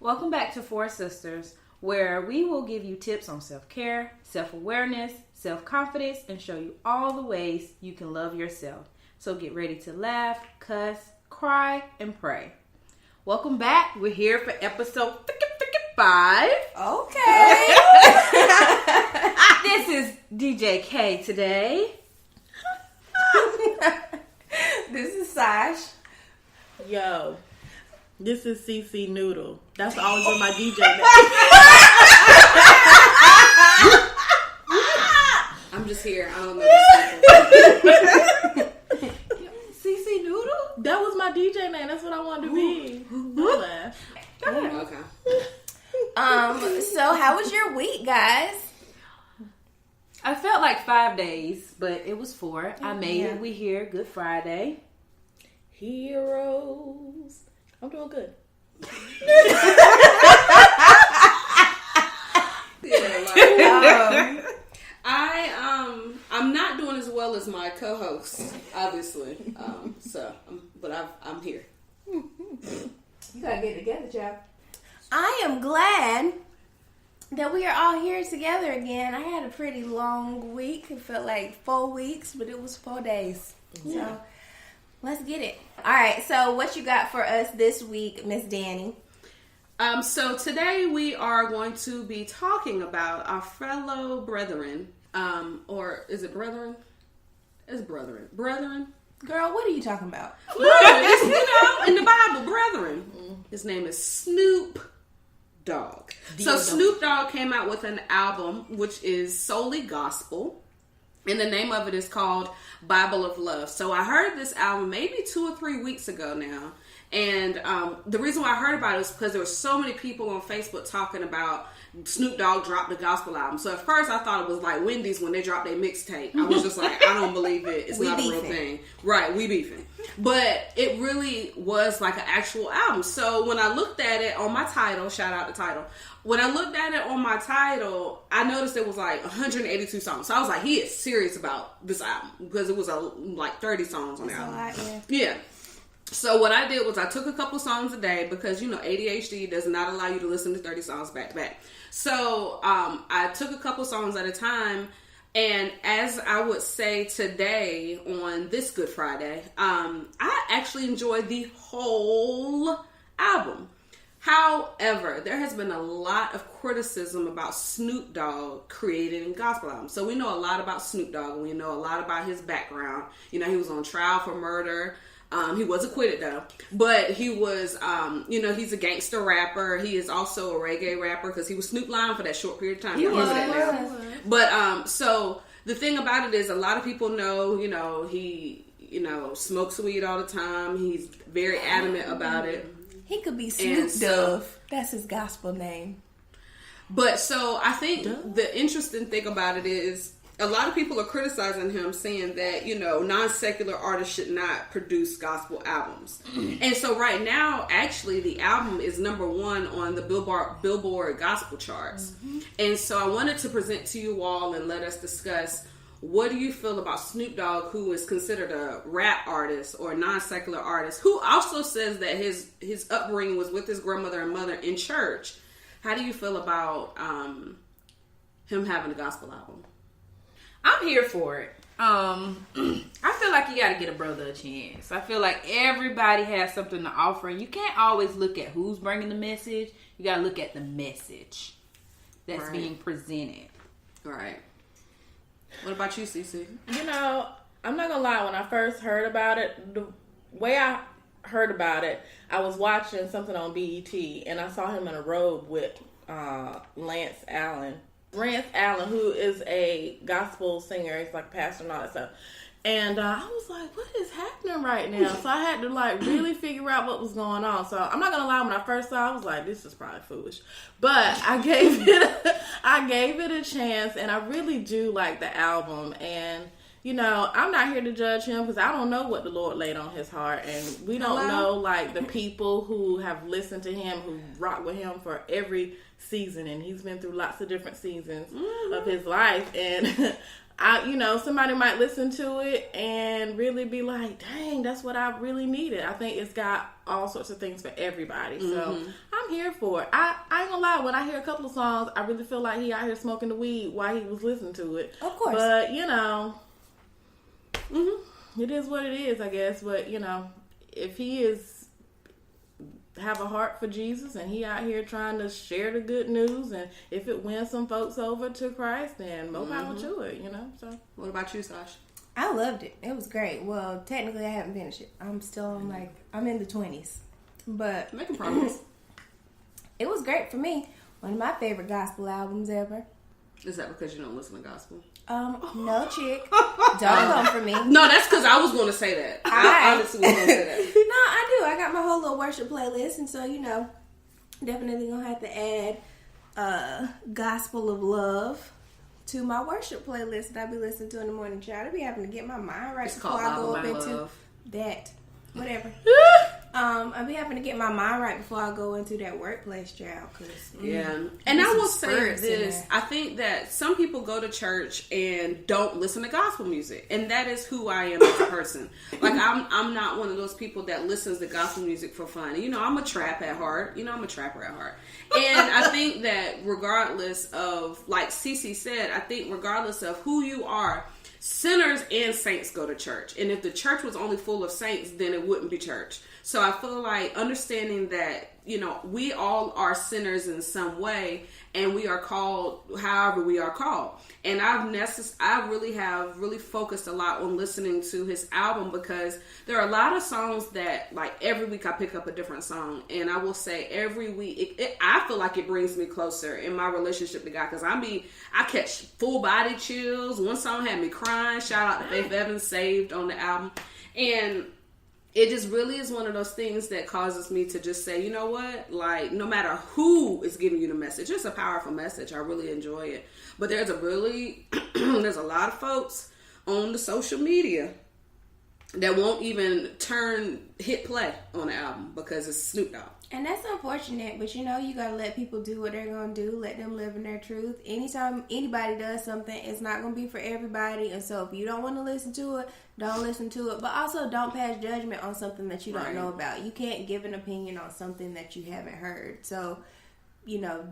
Welcome back to Four Sisters, where we will give you tips on self-care, self-awareness, self-confidence, and show you all the ways you can love yourself. So get ready to laugh, cuss, cry, and pray. Welcome back. We're here for episode 5. Okay. This is DJ K today. This is Sash. Yo, this is CiCi Noodle. That's always been my DJ name. I'm just here. I don't know these people. CiCi Noodle? That was my DJ name. That's what I wanted to be. Don't laugh. Okay. So how was your week, guys? I felt like 5 days, but it was 4. I made it. We here. Good Friday. Heroes. I'm doing good. I'm not doing as well as my co-host, obviously. But I'm here. You gotta get together, child. I am glad that we are all here together again. I had a pretty long week. It felt like 4 weeks, but it was 4 days. Yeah. So let's get it. All right. So what you got for us this week, Miss Dani? So today we are going to be talking about our fellow brethren. Or is it brethren? It's brethren. Brethren? Girl, what are you talking about? Brethren. It's, in the Bible, brethren. His name is Snoop Dogg. So Snoop Dogg came out with an album which is solely gospel. And the name of it is called Bible of Love. So I heard this album maybe 2 or 3 weeks ago now. And the reason why I heard about it was because there were so many people on Facebook talking about Snoop Dogg dropped the gospel album. So at first I thought it was like Wendy's when they dropped their mixtape. I was just like, I don't believe it. It's not a real thing. Right, we beefing. But it really was like an actual album. So when I looked at it on my title, shout out the title. When I looked at it on my title, I noticed it was like 182 songs. So I was like, he is serious about this album because it was like 30 songs on the album. Yeah. So what I did was I took a couple songs a day because, ADHD does not allow you to listen to 30 songs back to back. So I took a couple songs at a time. And as I would say today on this Good Friday, I actually enjoyed the whole album. However, there has been a lot of criticism about Snoop Dogg creating gospel albums. So we know a lot about Snoop Dogg and we know a lot about his background. He was on trial for murder. He was acquitted though, but he was, he's a gangster rapper. He is also a reggae rapper because he was Snoop Lion for that short period of time. You remember that now. But, so the thing about it is a lot of people know, he, smokes weed all the time. He's very adamant about it. He could be Snoop Dogg. That's his gospel name. But so I think the interesting thing about it is a lot of people are criticizing him, saying that, non-secular artists should not produce gospel albums. And so right now, actually, the album is number 1 on the Billboard gospel charts. And so I wanted to present to you all and let us discuss, what do you feel about Snoop Dogg, who is considered a rap artist or non-secular artist, who also says that his upbringing was with his grandmother and mother in church. How do you feel about him having a gospel album? I'm here for it. I feel like you got to get a brother a chance. I feel like everybody has something to offer, and you can't always look at who's bringing the message. You got to look at the message that's being presented. Right. What about you, CiCi? I'm not gonna lie. When I first heard about it, the way I heard about it, I was watching something on BET, and I saw him in a robe with Lance Allen. Rance Allen, who is a gospel singer, he's like a pastor and all that stuff. And I was like, what is happening right now? So I had to really figure out what was going on. So I'm not gonna lie, when I first saw it, I was like, this is probably foolish. But I gave it a chance, and I really do like the album. And I'm not here to judge him because I don't know what the Lord laid on his heart, and we don't know the people who have listened to him, who rock with him for every season, and he's been through lots of different seasons of his life. And somebody might listen to it and really be like, dang, that's what I really needed. I think it's got all sorts of things for everybody. So I'm I'm here for it. I ain't gonna lie, when I hear a couple of songs, I really feel like he out here smoking the weed while he was listening to it. Of course. But, you know, it is what it is, I guess. But, you know, if he have a heart for Jesus and he out here trying to share the good news, and if it wins some folks over to Christ, then more power to it, you know. So, what about you, Sash? I loved it. It was great. Well, technically I haven't finished it. I'm still I'm in the 20s. But making progress. It was great for me. One of my favorite gospel albums ever. Is that because you don't listen to gospel? No, chick. Don't come for me. No, that's because I was going to say that. I honestly was going to say that. No, I do. I got my whole little worship playlist, and so, you know, definitely going to have to add Gospel of Love to my worship playlist that I be listening to in the morning, child. I be having to get my mind right before I go up into that. Whatever. I be having to get my mind right before I go into that workplace, child. And I will say this: I think that some people go to church and don't listen to gospel music, and that is who I am as a person. Like I'm not one of those people that listens to gospel music for fun. You know, I'm a trap at heart. You know, I'm a trapper at heart. And I think that regardless of, like CiCi said, I think regardless of who you are, sinners and saints go to church. And if the church was only full of saints, then it wouldn't be church. So I feel like understanding that, you know, we all are sinners in some way, and we are called however we are called. And I really have focused a lot on listening to his album, because there are a lot of songs that, like, every week I pick up a different song. And I will say every week, I feel like it brings me closer in my relationship to God, because I catch full body chills. One song had me crying. Shout out to Faith Evans, Saved, on the album. And it just really is one of those things that causes me to just say, you know what? Like, no matter who is giving you the message, it's a powerful message. I really enjoy it. But there's a lot of folks on the social media that won't even hit play on the album because it's Snoop Dogg. And that's unfortunate, but you know, you gotta let people do what they're gonna do, let them live in their truth. Anytime anybody does something, it's not gonna be for everybody, and so if you don't want to listen to it, don't listen to it. But also, don't pass judgment on something that you don't know about. You can't give an opinion on something that you haven't heard. So, you know,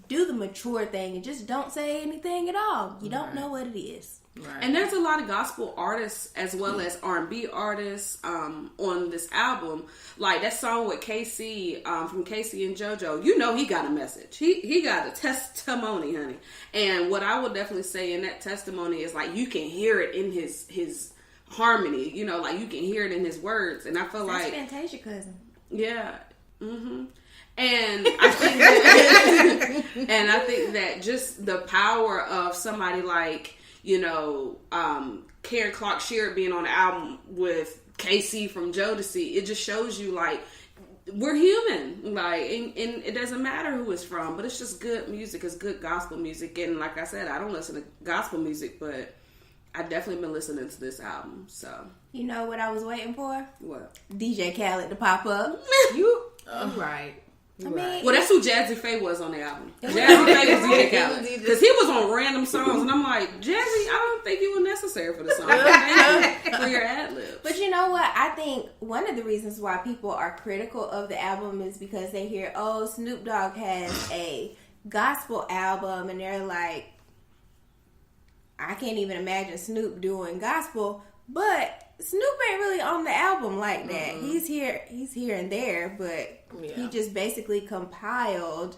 do the mature thing and just don't say anything at all. You don't know what it is. Right. And there's a lot of gospel artists as well as R&B artists on this album. Like that song with KC from KC and JoJo. You know he got a message. He got a testimony, honey. And what I would definitely say in that testimony is, like, you can hear it in his harmony. You know, like you can hear it in his words. And I feel That's like Fantasia cousin. Yeah. Mm-hmm. And I think that just the power of somebody like, you know, Karen Clark Sheard being on the album with KC from Jodeci, it just shows you, like, we're human, like, and it doesn't matter who it's from, but it's just good music. It's good gospel music. And like I said, I don't listen to gospel music, but I've definitely been listening to this album. So, you know what I was waiting for? What? DJ Khaled to pop up. Right. I mean, well, that's who Jazzy Faye was on the album. Jazzy Faye was DJ Khaled, because he was on random songs, and I'm like, Jazzy, I don't think you were necessary for the song. For your ad libs. But you know what? I think one of the reasons why people are critical of the album is because they hear, oh, Snoop Dogg has a gospel album, and they're like, I can't even imagine Snoop doing gospel, but Snoop ain't really on the album like that. Mm-hmm. He's here and there, but he just basically compiled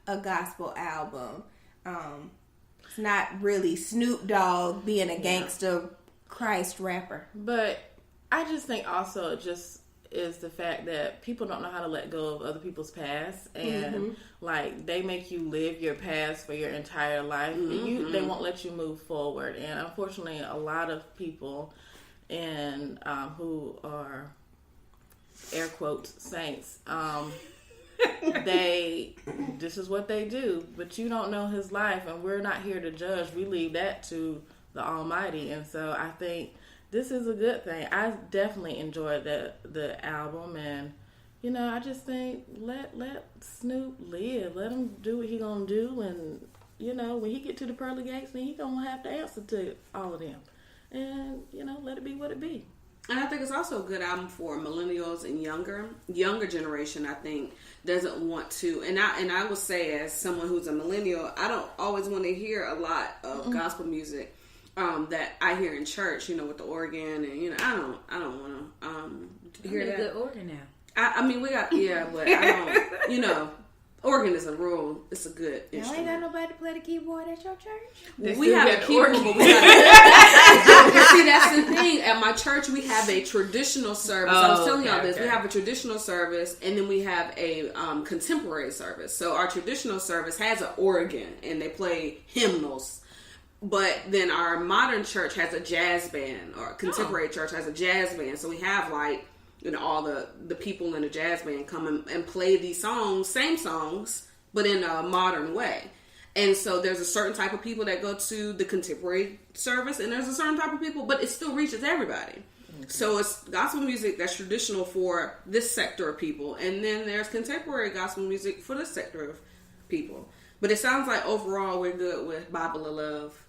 a gospel album. It's not really Snoop Dogg being a gangster Christ rapper. But I just think also it just is the fact that people don't know how to let go of other people's past, and like they make you live your past for your entire life. And they won't let you move forward. And unfortunately, a lot of people and who are air quotes saints, this is what they do, but you don't know his life, and we're not here to judge. We leave that to the Almighty. And so I think this is a good thing. I definitely enjoyed the album, and you know, I just think let Snoop live, let him do what he gonna do, and you know, when he get to the pearly gates, then he gonna have to answer to all of them. And, you know, let it be what it be. And I think it's also a good album for millennials and younger generation. I think doesn't want to, and I will say, as someone who's a millennial, I don't always want to hear a lot of gospel music that I hear in church. With the organ, and I don't want to hear that. Good organ now. I mean, we got but I don't. Organ is it's a good Y'all instrument. ain't got nobody to play the keyboard at your church? We have a keyboard, but we got see, that's the thing. At my church, we have a traditional service. I was telling y'all this. We have a traditional service, and then we have a contemporary service. So our traditional service has an organ, and they play hymnals. But then our modern church has a jazz band, or contemporary church has a jazz band. So we have all the people in the jazz band come and play these same songs, but in a modern way. And so there's a certain type of people that go to the contemporary service, and there's a certain type of people, but it still reaches everybody. Okay. So it's gospel music that's traditional for this sector of people, and then there's contemporary gospel music for this sector of people. But it sounds like overall we're good with Bible of Love.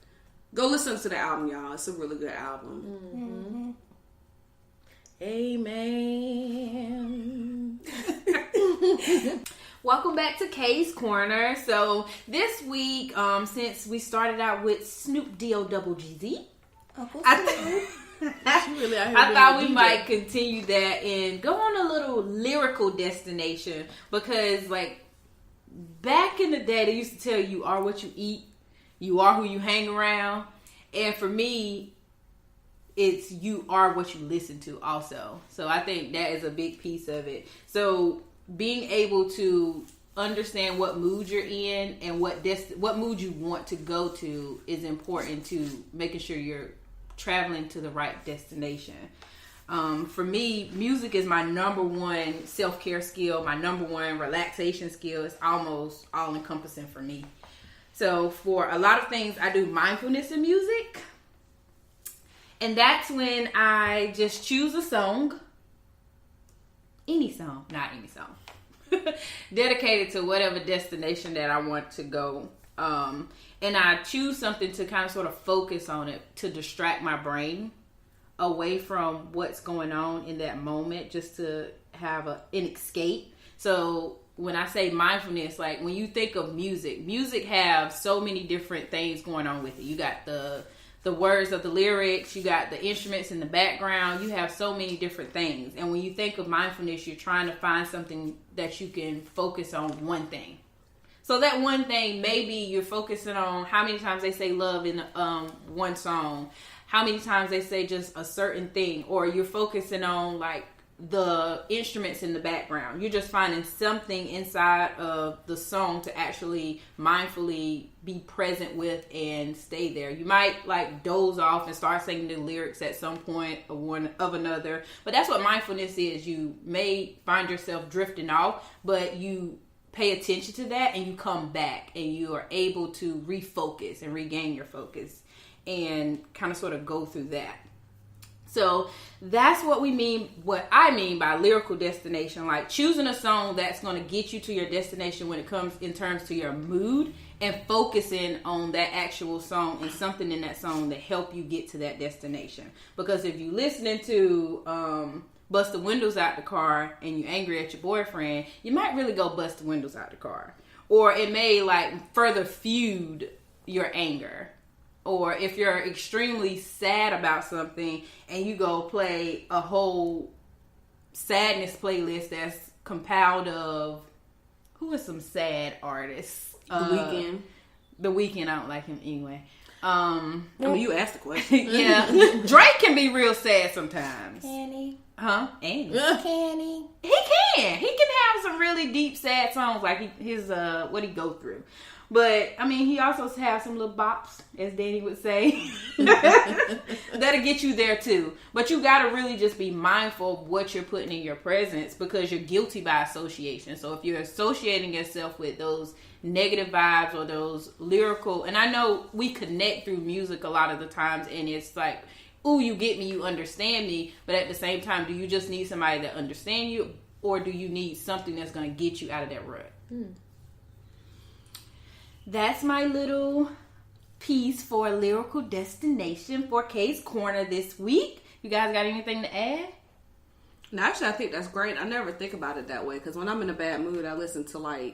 Go listen to the album, y'all. It's a really good album. Mm-hmm. Amen. Welcome back to Kay's Corner. So this week, since we started out with Snoop D-O-double-G-Z, I thought we might continue that and go on a little lyrical destination, because back in the day they used to tell you are what you eat, you are who you hang around, and for me, it's you are what you listen to also. So I think that is a big piece of it. So being able to understand what mood you're in and what mood you want to go to is important to making sure you're traveling to the right destination. For me, music is my number one self-care skill, my number one relaxation skill. It's almost all-encompassing for me. So for a lot of things, I do mindfulness in music. And that's when I just choose a song, not any song, dedicated to whatever destination that I want to go. And I choose something to kind of sort of focus on it, to distract my brain away from what's going on in that moment, just to have an escape. So when I say mindfulness, when you think of music have so many different things going on with it. You got the words of the lyrics, you got the instruments in the background, you have so many different things. And when you think of mindfulness, you're trying to find something that you can focus on one thing. So that one thing, maybe you're focusing on how many times they say love in one song, how many times they say just a certain thing, or you're focusing on the instruments in the background. You're just finding something inside of the song to actually mindfully be present with and stay there. You might doze off and start singing the lyrics at some point of one of another, but that's what mindfulness is. You may find yourself drifting off, but you pay attention to that and you come back and you are able to refocus and regain your focus and kind of sort of go through that. So that's what I mean by lyrical destination, choosing a song that's going to get you to your destination when it comes in terms to your mood, and focusing on that actual song and something in that song that help you get to that destination. Because if you're listening to bust the windows out the car and you're angry at your boyfriend, you might really go bust the windows out the car. Or it may further feud your anger. Or if you're extremely sad about something and you go play a whole sadness playlist that's compiled of, who are some sad artists? The Weeknd. The Weeknd, I don't like him anyway. You asked the question. Yeah. Drake can be real sad sometimes. Can he? Huh? And Can he? He can have some really deep sad songs, his what he go through. But, he also has some little bops, as Dani would say, that'll get you there too. But you got to really just be mindful of what you're putting in your presence, because you're guilty by association. So if you're associating yourself with those negative vibes or those lyrical, and I know we connect through music a lot of the times, and it's ooh, you get me, you understand me. But at the same time, do you just need somebody that understands you, or do you need something that's going to get you out of that rut? That's my little piece for Lyrical Destination for Kay's Corner this week. You guys got anything to add? No, actually, I think that's great. I never think about it that way because when I'm in a bad mood, I listen to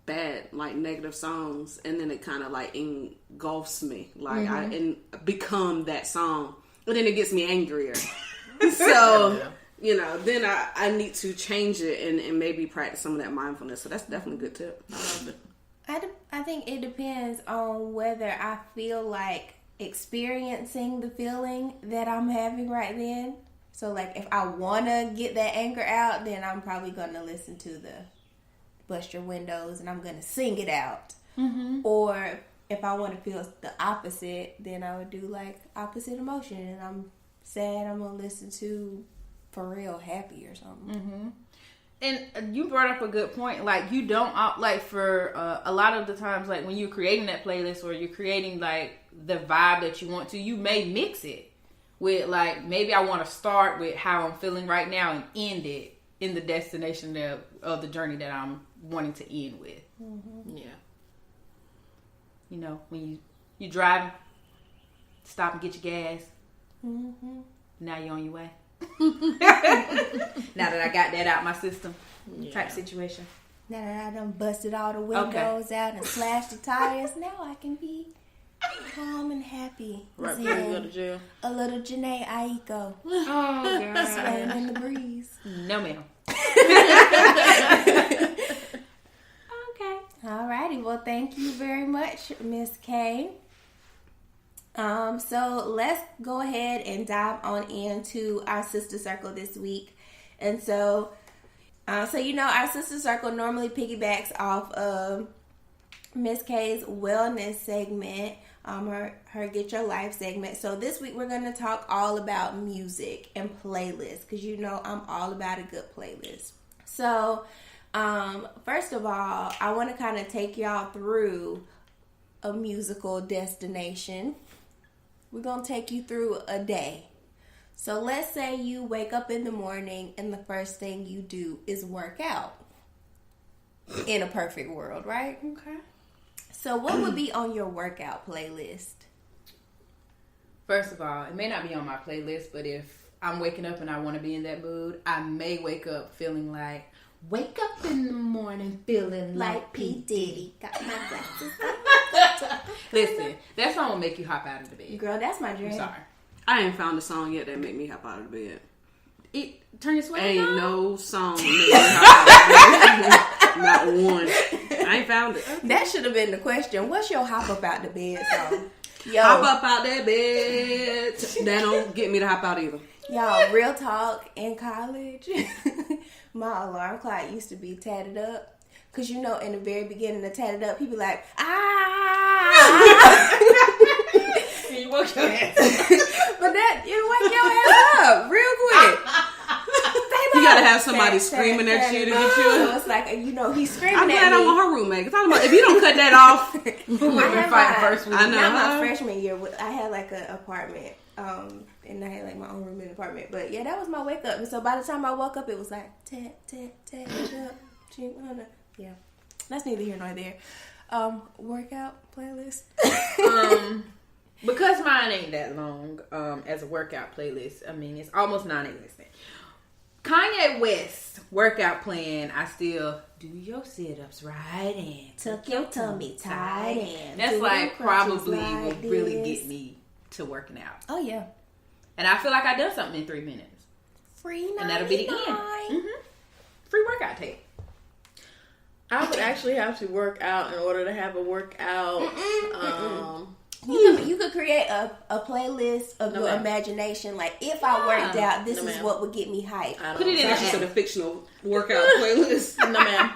bad, negative songs, and then it kind of engulfs me. I become that song, and then it gets me angrier. So, then I need to change it and maybe practice some of that mindfulness. So that's definitely a good tip. I love it. I think it depends on whether I feel like experiencing the feeling that I'm having right then. So, if I want to get that anger out, then I'm probably going to listen to the Bust Your Windows and I'm going to sing it out. Mm-hmm. Or if I want to feel the opposite, then I would do, opposite emotion. And I'm sad, I'm going to listen to For Real Happy or something. Mm-hmm. And you brought up a good point. You don't, for a lot of the times, when you're creating that playlist or you're creating, the vibe that you want to, you may mix it with, maybe I want to start with how I'm feeling right now and end it in the destination of the journey that I'm wanting to end with. Mm-hmm. Yeah. When you driving, stop and get your gas. Mm-hmm. Now you're on your way. Now that I got that out my system, type situation. Now that I done busted all the windows out and slashed the tires, now I can be calm and happy. Right before you go to jail. A little Janae Aiko. Oh, God. Swaying in the breeze. No, ma'am. Okay. Alrighty. Well, thank you very much, Miss K. So let's go ahead and dive on into our sister circle this week. And so our sister circle normally piggybacks off of Miss K's wellness segment, her Get Your Life segment. So this week we're going to talk all about music and playlists because I'm all about a good playlist. So first of all, I want to kind of take y'all through a musical destination. We're going to take you through a day. So let's say you wake up in the morning and the first thing you do is work out. In a perfect world, right? Okay. So what would be on your workout playlist? First of all, it may not be on my playlist, but if I'm waking up and I want to be in that mood, I may wake up feeling like, wake up in the morning feeling like P. Diddy. Got my glasses. Listen, that song will make you hop out of the bed. Girl, that's my dream. I'm sorry. I ain't found a song yet that make me hop out of the bed. Turn your sweater Ain't on? no song that make me hop out of the bed. Not one. I ain't found it. That should have been the question. What's your hop up out the bed song? Yo, Hop up out that bed. That don't get me to hop out either. Y'all, real talk, in college, my alarm clock used to be tatted up. Because, in the very beginning of tatted up, people be like, ah! You woke your ass But you wake your ass up real quick. You gotta have somebody screaming at you to get you. So it's like, he's screaming I'm at glad me. I'm on her roommate. Cause if you don't cut that off, We've been fighting first week. I know. Not my freshman year. I had an apartment. And I had my own room in the apartment. But yeah, that was my wake up. And so by the time I woke up, it was like, tat, tat, tat, up. Yeah. That's neither here nor there. Workout playlist. Because mine ain't that long as a workout playlist. I mean, it's almost non-existent. Kanye West workout plan, I still do your sit-ups right in. Tuck your tummy tight in. That's probably will really get me to working out. Oh, yeah. And I feel like I done something in 3 minutes. Free 99. And that'll be the end. Mm-hmm. Free workout tape. I would actually have to work out in order to have a workout. You could create a playlist of your imagination. Like, if I worked out, this is what would get me hyped. Put it in That's just a fictional workout playlist. No, ma'am.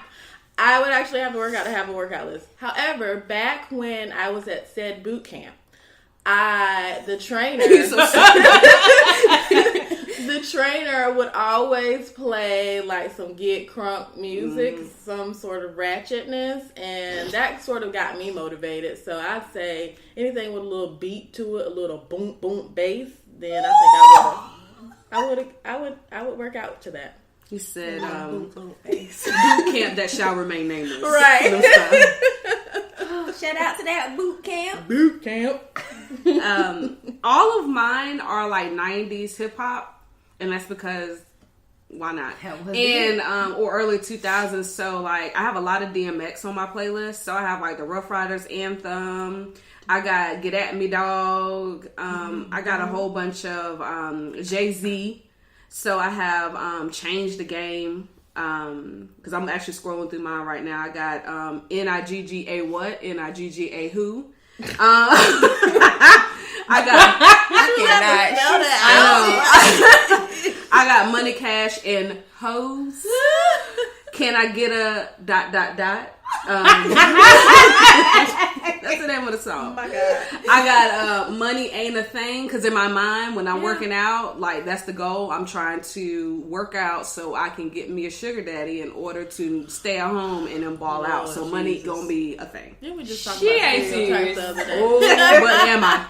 I would actually have to work out to have a workout list. However, back when I was at said boot camp, the trainer would always play like some get crunk music, some sort of ratchetness, and that sort of got me motivated. So I'd say anything with a little beat to it, a little boom boom bass, then I would work out to that. He said, boot camp that shall remain nameless. Right. Shout out to that boot camp. Boot camp. All of mine are like 90s hip hop, and that's because why not? And or early 2000s. So like I have a lot of DMX on my playlist. So I have like the Rough Riders anthem. I got Get At Me Dog. I got a whole bunch of Jay-Z. So I have Change the Game. Because I'm actually scrolling through mine right now. I got Nigga what? Nigga who? I got Money, Cash, and Hoes. Can I get a ... That's the name of the song. Oh my God. I got Money Ain't a Thing, because in my mind, when I'm working out, like that's the goal. I'm trying to work out so I can get me a sugar daddy in order to stay at home and then ball out. So Jesus. money gonna be a thing. Didn't we just talk She about ain't stereotypes serious. the other day? Oh, but am I?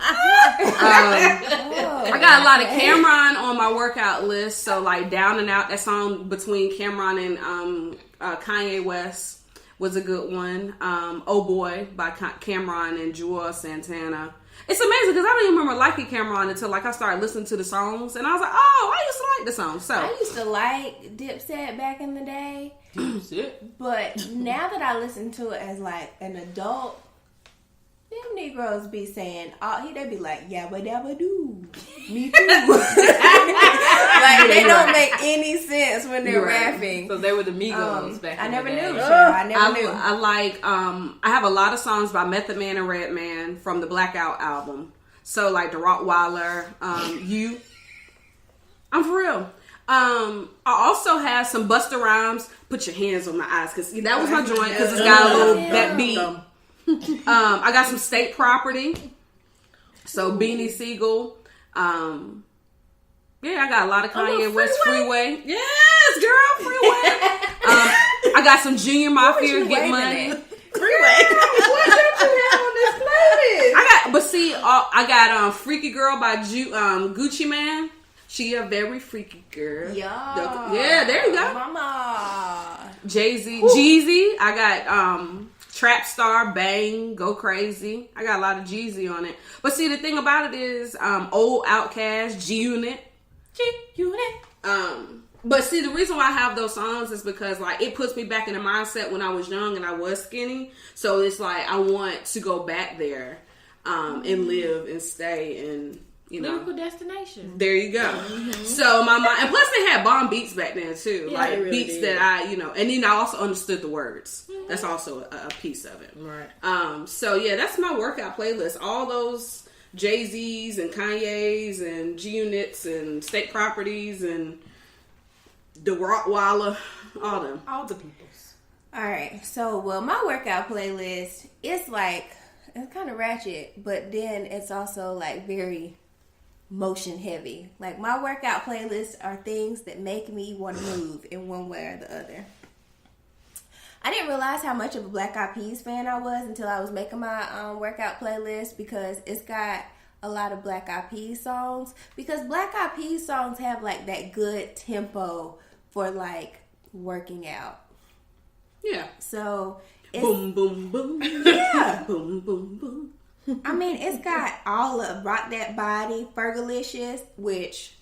I got a lot of Cameron on my workout list. So like Down and Out, that song between Cameron and Kanye West was a good one. Oh Boy by Cameron and Joel Santana. It's amazing because I don't even remember liking Cameron until like I started listening to the songs, and I was like, oh, I used to like the song. So I used to like Dipset back in the day, but now that I listen to it as like an adult, them Negroes be saying, they be like, yabba dabba doo, me too. Like they don't make any sense when they're rapping. So they were the Migos back in I never the day. knew. I never knew. I like I have a lot of songs by Method Man and Redman from the Blackout album. So like the Rottweiler, You. I'm for real. I also have some Busta Rhymes. Put your hands on my eyes, because that was my joint, because it's got a little that beat. I got some State Property. So Beanie Siegel. Yeah, I got a lot of Kanye West. Freeway. Yes, girl, Freeway. I got some Junior Mafia, Get Money. Freeway. What don't you have on this playlist? I got Freaky Girl by Gucci Mane. She a very freaky girl. Yeah, there you go. Mama. Jay-Z, Jeezy. I got Trap Star, Bang, Go Crazy. I got a lot of Jeezy on it. But see, the thing about it is, Old Outkast, G-Unit. But see, the reason why I have those songs is because like it puts me back in the mindset when I was young and I was skinny. So it's like I want to go back there and live and stay and Lyrical Destination. There you go. So my mind, and plus they had bomb beats back then too, Yeah, like they really beats did. that I, and then I also understood the words. That's also a piece of it. Right. So yeah, that's my workout playlist. All those Jay-Z's and Kanye's and G-Units and State Properties and the Rottweiler, all them. All the peoples. All right, so my workout playlist is like, it's kind of ratchet, but then it's also like very motion heavy. Like my workout playlists are things that make me want to move in one way or the other. I didn't realize how much of a Black Eyed Peas fan I was until I was making my workout playlist, because it's got a lot of Black Eyed Peas songs, because Black Eyed Peas songs have like that good tempo for like working out. Yeah. So it's, Boom, boom, boom. yeah. Boom, boom, boom. I mean, it's got all of Rock That Body, Fergalicious, which,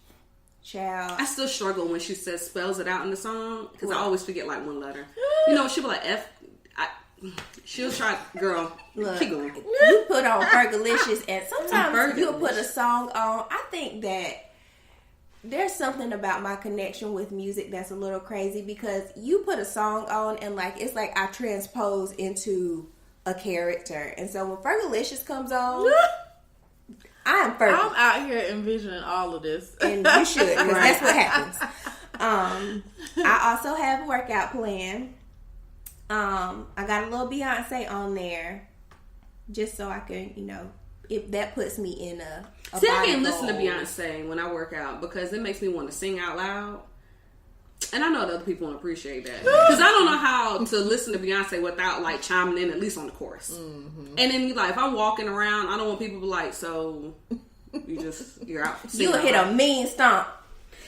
child. I still struggle when she spells it out in the song, because I always forget like one letter. She'll be like F. She'll try, girl. Look, Keep going. you put on Fergalicious, and sometimes Fergalicious. you'll put a song on. I think that there's something about my connection with music that's a little crazy, because you put a song on and like it's like I transpose into a character. And so when Fergalicious comes on, I am Fergal. I'm out here envisioning all of this. And you should, because that's what happens. I also have a workout plan. I got a little Beyonce on there, just so I can, if that puts me in a See, I body can't listen to goal. Beyonce when I work out, because it makes me want to sing out loud. And I know that other people won't appreciate that, because I don't know how to listen to Beyonce without like chiming in at least on the chorus. And then if I'm walking around, I don't want people to be like, so you're out. You hit a mean stomp.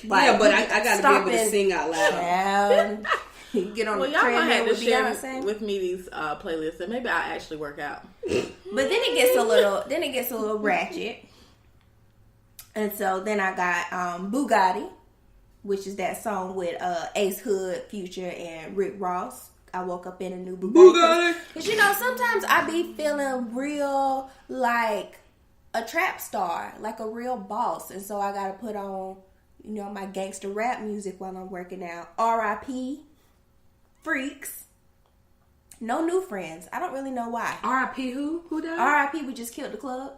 Yeah, but I got to be able to sing out loud. Child. Get on Well, the y'all gonna treadmill have to with share Beyonce. with me these playlists, and maybe I'll actually work out. But then it gets a little ratchet. And so then I got Bugatti, which is that song with Ace Hood, Future, and Rick Ross. I woke up in a new Bugatti. Because, you know, sometimes I be feeling real like a trap star, like a real boss. And so I got to put on, you know, my gangster rap music while I'm working out. R.I.P. Freaks. No new friends. I don't really know why. R.I.P. who? Who died? R.I.P. We just killed the club.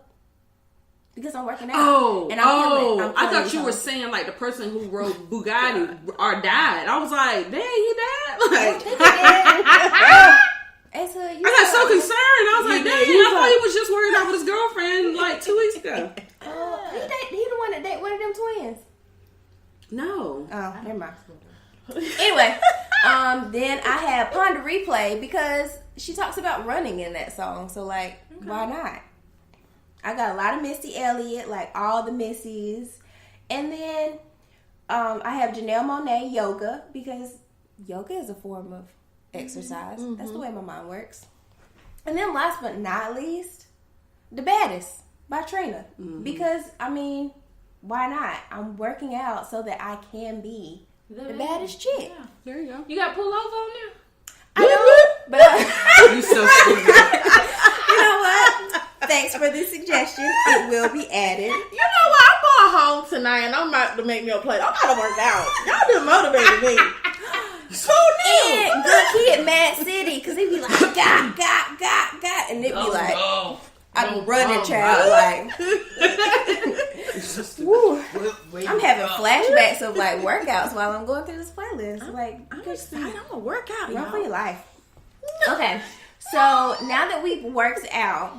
Because I'm working out. I'm I thought you songs. were saying like the person who wrote Bugatti or died. I was like, dang, he died? Like, I got so concerned. I was like, dang, I thought he was just worried out with his girlfriend like 2 weeks ago. He the one that dated one of them twins. No. Oh, never mind. Anyway, then I had Ponder Replay because she talks about running in that song. So, like, why not? I got a lot of Missy Elliott, like all the Missies. And then I have Janelle Monáe Yoga because yoga is a form of exercise. Mm-hmm. That's the way my mind works. And then last but not least, The Baddest by Trina. Mm-hmm. Because, I mean, why not? I'm working out so that I can be the baddest chick. Yeah. There you go. You got pull over on there? I know, but You so stupid. You know what? Thanks for the suggestion. It will be added. You know what? I'm going home tonight and I'm about to make me a plate. I'm about to work out. Y'all just motivated me. So new. And Good Kid, Mad City, because they be like, got, and they be like, I'm running, child. Like, woo. I'm having flashbacks of like workouts while I'm going through this playlist. I'm excited. I'm gonna work out. Run for your life. Okay, so now that we've worked out,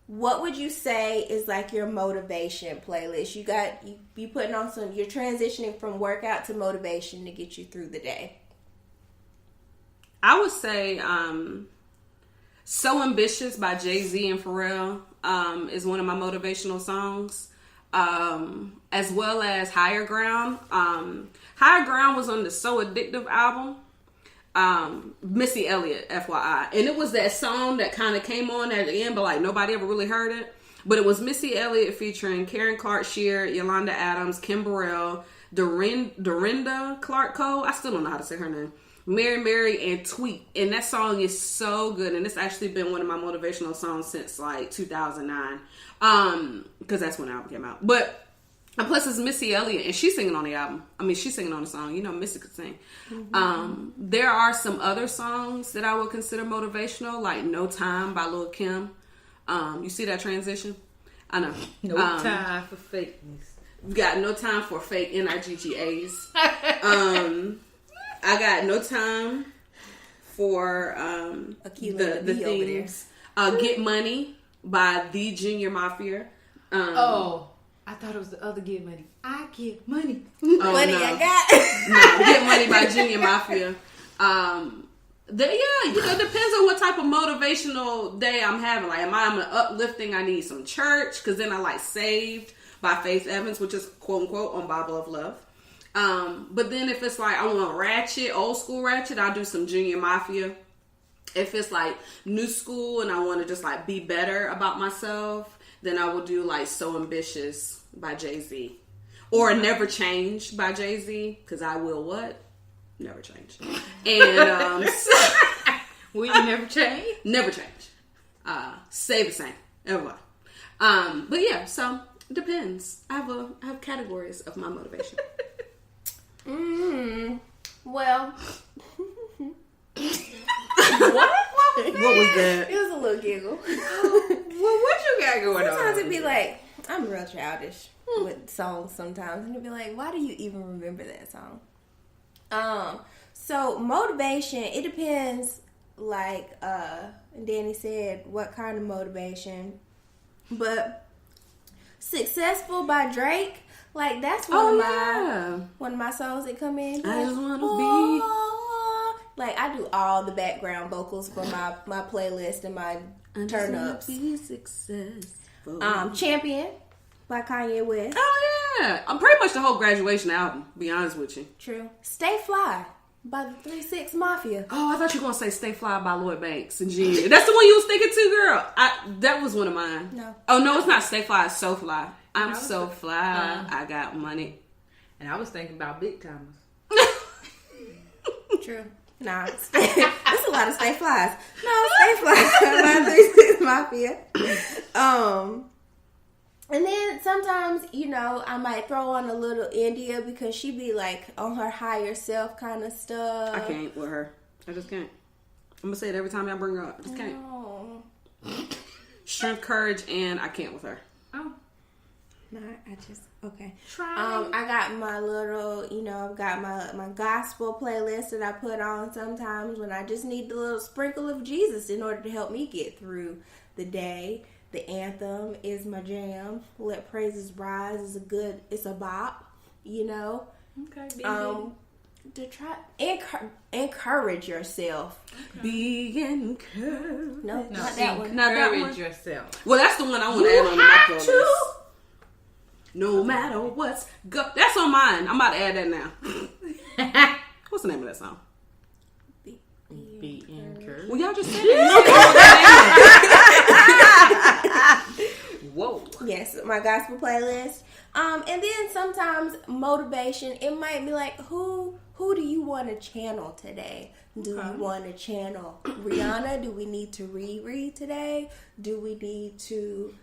what would you say is like your motivation playlist? You putting on some. You're transitioning from workout to motivation to get you through the day. I would say So Ambitious by Jay-Z and Pharrell is one of my motivational songs, as well as Higher Ground. Higher Ground was on the So Addictive album, Missy Elliott, FYI. And it was that song that kind of came on at the end, but like nobody ever really heard it. But it was Missy Elliott featuring Karen Clark Sheard, Yolanda Adams, Kim Burrell, Dorinda Clark Cole. I still don't know how to say her name. Mary, and Tweet. And that song is so good. And it's actually been one of my motivational songs since like 2009. Because that's when the album came out. But and plus it's Missy Elliott and she's singing on the album. I mean, she's singing on the song. You know, Missy could sing. Mm-hmm. There are some other songs that I would consider motivational, like No Time by Lil' Kim. You see that transition? I know. No time for fakeness. Got no time for fake NIGGAs. I got no time for the things. Get Money by The Junior Mafia. I thought it was the other Get Money. I get money. Money no. I got. No, Get Money by Junior Mafia. It depends on what type of motivational day I'm having. Like, am I uplifting? I need some church, because then I like Saved by Faith Evans, which is quote unquote on Bible of Love. But then if it's like I want ratchet, old school ratchet, I'll do some Junior Mafia. If it's like new school and I want to just like be better about myself, then I will do like So Ambitious by Jay-Z. Or Never Change by Jay-Z, because I will what? Never change. And will you never change? Never change. Stay the same. Everyone. But yeah, so it depends. I have categories of my motivation. Well, What was that? it was a little giggle. Well, what you got going on? Sometimes it'd be like, I'm real childish with songs sometimes. And it'd be like, why do you even remember that song? So motivation, it depends, like Dani said, what kind of motivation. But Successful by Drake, like that's one of my songs that come in. I just wanna be like, I do all the background vocals for my playlist and my turn ups. Be successful. Champion by Kanye West. Oh yeah, I'm pretty much the whole Graduation album. To be honest with you. True. Stay Fly By the 3-6 Mafia. Oh, I thought you were going to say Stay Fly by Lloyd Banks and Gene. That's the one you was thinking to, girl. That was one of mine. No. Oh, no, it's not Stay Fly. It's So Fly. I'm so fly. I got money. And I was thinking about Big Timers. True. Nah, there's a lot of Stay Flies. No, Stay Flies by 3-6 Mafia. And then sometimes, you know, I might throw on a little India because she be like on her higher self kind of stuff. I can't with her. I just can't. I'm going to say it every time y'all bring her up. I just can't. No. Strength, courage, and I can't with her. Oh. No, I just, okay. I got my little, you know, I've got my gospel playlist that I put on sometimes when I just need the little sprinkle of Jesus in order to help me get through the day. The anthem is my jam. Let Praises Rise is it's a bop, you know. Okay. To try encourage yourself. Okay. Be encouraged. No, not that one. Not that one. Encourage yourself. Well, that's the one I want to add on my playlist. No matter what's that's on mine. I'm about to add that now. What's the name of that song? Be encouraged. Well, y'all just said it. Whoa. Yes, my gospel playlist. And then sometimes motivation. It might be like, who do you want to channel today? Do you want to channel Rihanna? Do we need to Riri today? Do we need to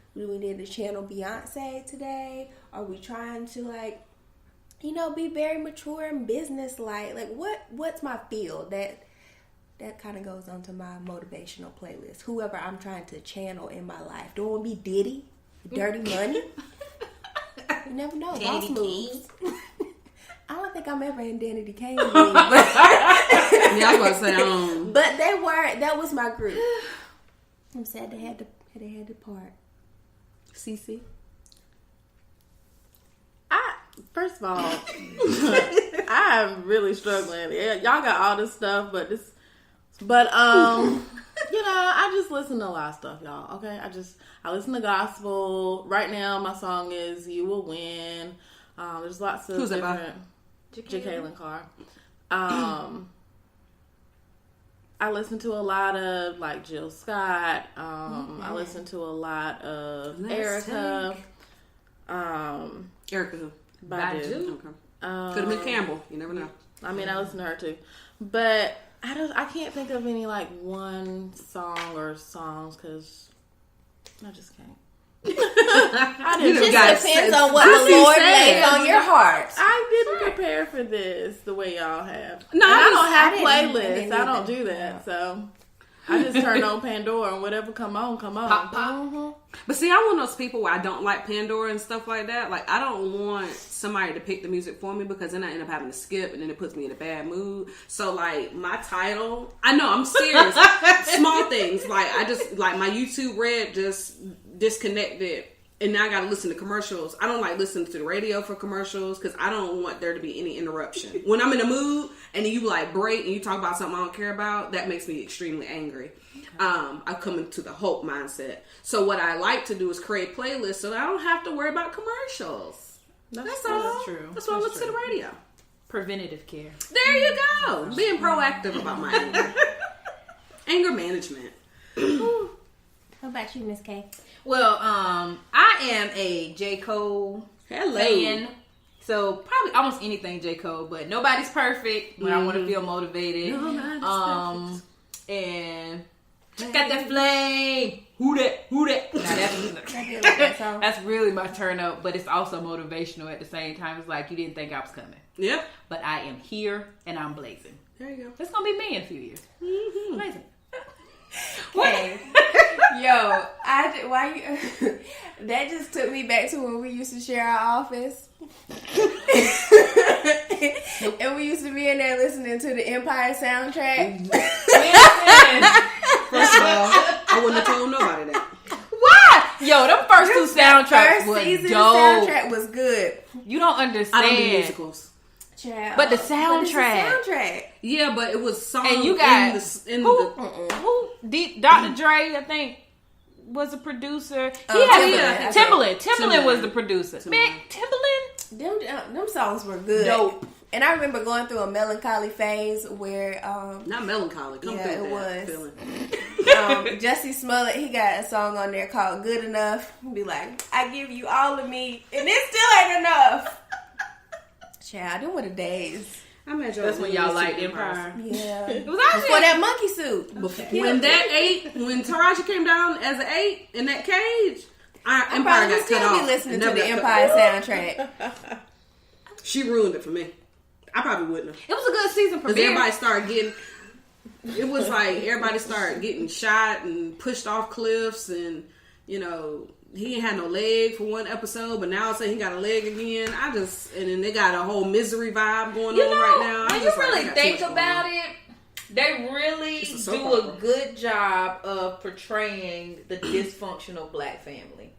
channel Beyonce today? Are we trying to, like, you know, be very mature and business-like? Like, what's my field? That kind of goes onto my motivational playlist. Whoever I'm trying to channel in my life. Don't want to be Diddy, Dirty Money. You never know. Boss moves. I don't think I'm ever in Danny Kane mood. Yeah, I was about to say, But that was my group. I'm sad they had to part. CiCi. First of all, I'm really struggling. Yeah, y'all got all this stuff, but you know, I just listen to a lot of stuff, y'all. Okay, I listen to gospel. Right now, my song is "You Will Win." There's lots of different. Jacqueline Carr. I listen to a lot of like Jill Scott. I listen to a lot of Erica. Erica who? Badu. Okay. Could have been Campbell. You never know. I mean, I listen to her too, but I can't think of any like one song or songs because I just can't. It just depends on what the Lord lays on your heart. I didn't prepare for this the way y'all have. No, I don't have playlists. I don't do that, so I just turn on Pandora and whatever come on. Pop. Mm-hmm. But see, I'm one of those people where I don't like Pandora and stuff like that. Like, I don't want somebody to pick the music for me because then I end up having to skip and then it puts me in a bad mood. So, like, my title, I know, I'm serious. Small things. Like, I just, like, my YouTube Red just disconnected and now I gotta listen to commercials. I don't like listening to the radio for commercials because I don't want there to be any interruption. When I'm in a mood and then you like break and you talk about something I don't care about, that makes me extremely angry. I come into the hope mindset. So what I like to do is create playlists so that I don't have to worry about commercials. That's all. That's true. That's why I listen to the radio. Preventative care. There you go. Being proactive about my anger. Anger management. How about you, Miss K? Well, I am a J. Cole fan. So probably almost anything J. Cole, but nobody's perfect when I want to feel motivated. Nobody's perfect. And got that flame. Who that? Now that's really my turn up, but it's also motivational at the same time. It's like you didn't think I was coming. Yep. But I am here and I'm blazing. There you go. It's gonna be me in a few years. Mm-hmm. Amazing. Hey, yo, that just took me back to when we used to share our office. And we used to be in there listening to the Empire soundtrack. First of all, I wouldn't have told nobody that. What? Yo, them first two soundtracks was season dope. Soundtrack was good. You don't understand. I don't do musicals. Child. But the soundtrack. Yeah, but it was songs. And you got who? Dr. Dre, I think, was a producer. Timbaland Timbaland was the producer. Man, Timbaland. Them songs were good. Dope. And I remember going through a melancholy phase where not melancholy. Come yeah, through it that was. feeling. Jussie Smollett, he got a song on there called Good Enough. Be like, I give you all of me, and it still ain't enough. Child, them were the days. I imagine That's when y'all liked Empire. Yeah. It was Before actually that monkey suit. When Taraji came down as an 8 in that cage, I Empire probably got would cut still off. be listening to Never the got Empire cut. soundtrack. She ruined it for me. I probably wouldn't have. it was a good season Because premiere. everybody started getting... It was like everybody started getting shot and pushed off cliffs, and, you know... He ain't had no leg for one episode, but now saying he got a leg again. And then they got a whole misery vibe going on right now. When you really think about it, they really It's a soap do a opera. good job of portraying the dysfunctional black family.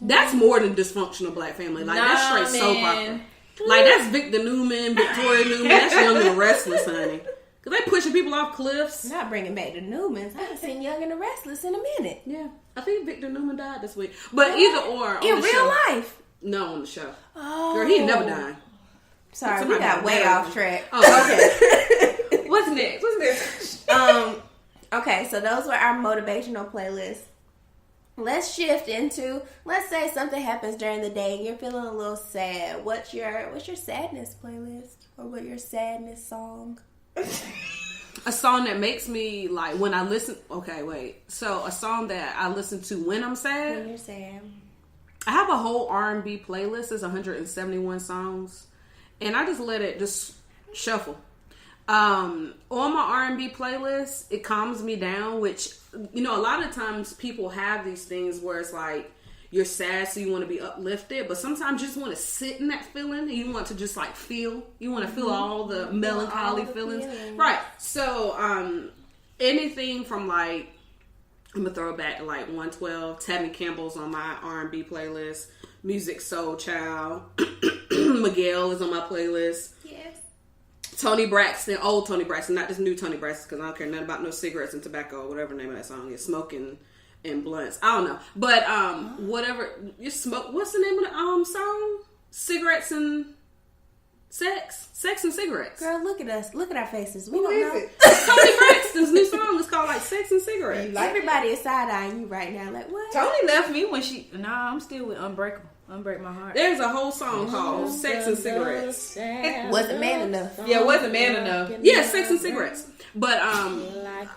That's more than dysfunctional black family. Like, that's straight soap opera. man. Like, that's Victor Newman, Victoria Newman. That's Young and the Restless, honey. Because they pushing people off cliffs. Not bringing back the Newmans. I haven't seen Young and the Restless in a minute. Yeah. I think Victor Newman died this week. But either or. On In the real show. life? No, on the show. Oh. Girl, he ain't never died. Sorry, Somebody we got got way married. off track. Oh, okay. What's next? Okay, so those were our motivational playlists. Let's shift into, let's say something happens during the day and you're feeling a little sad. What's your sadness playlist? Or what your sadness song? A song that makes me, like, when I listen... Okay, wait. So, a song that I listen to when I'm sad... When you're sad. I have a whole R&B playlist. It's 171 songs. And I just let it just shuffle. On my R&B playlist, it calms me down, which, you know, a lot of times people have these things where it's like, you're sad, so you want to be uplifted, but sometimes you just want to sit in that feeling, and you want to just, like, feel. You want to feel all the melancholy all the feelings. feelings. Right. So, anything from, like, I'm going to throw it back to, like, 112. Tabby Campbell's on my R&B playlist. Music Soul Child. Miguel is on my playlist. Yes. Tony Braxton, old Tony Braxton, not this new Tony Braxton, because I don't care nothing about no cigarettes and tobacco or whatever the name of that song is. Smoking and blunts. I don't know. But whatever you smoke, what's the name of the song? Cigarettes and sex? Sex and cigarettes. Girl, look at us. Look at our faces. We Who don't is know. it? Tony Braxton's new song is called like Sex and Cigarettes. Everybody is side-eyeing you right now. Like, what? Tony left me when she... Nah, I'm still with Unbreakable. Unbreak My Heart. There's a whole song called Sex and Cigarettes. Wasn't man enough. Yeah, wasn't man enough. Yeah, Sex and Cigarettes. But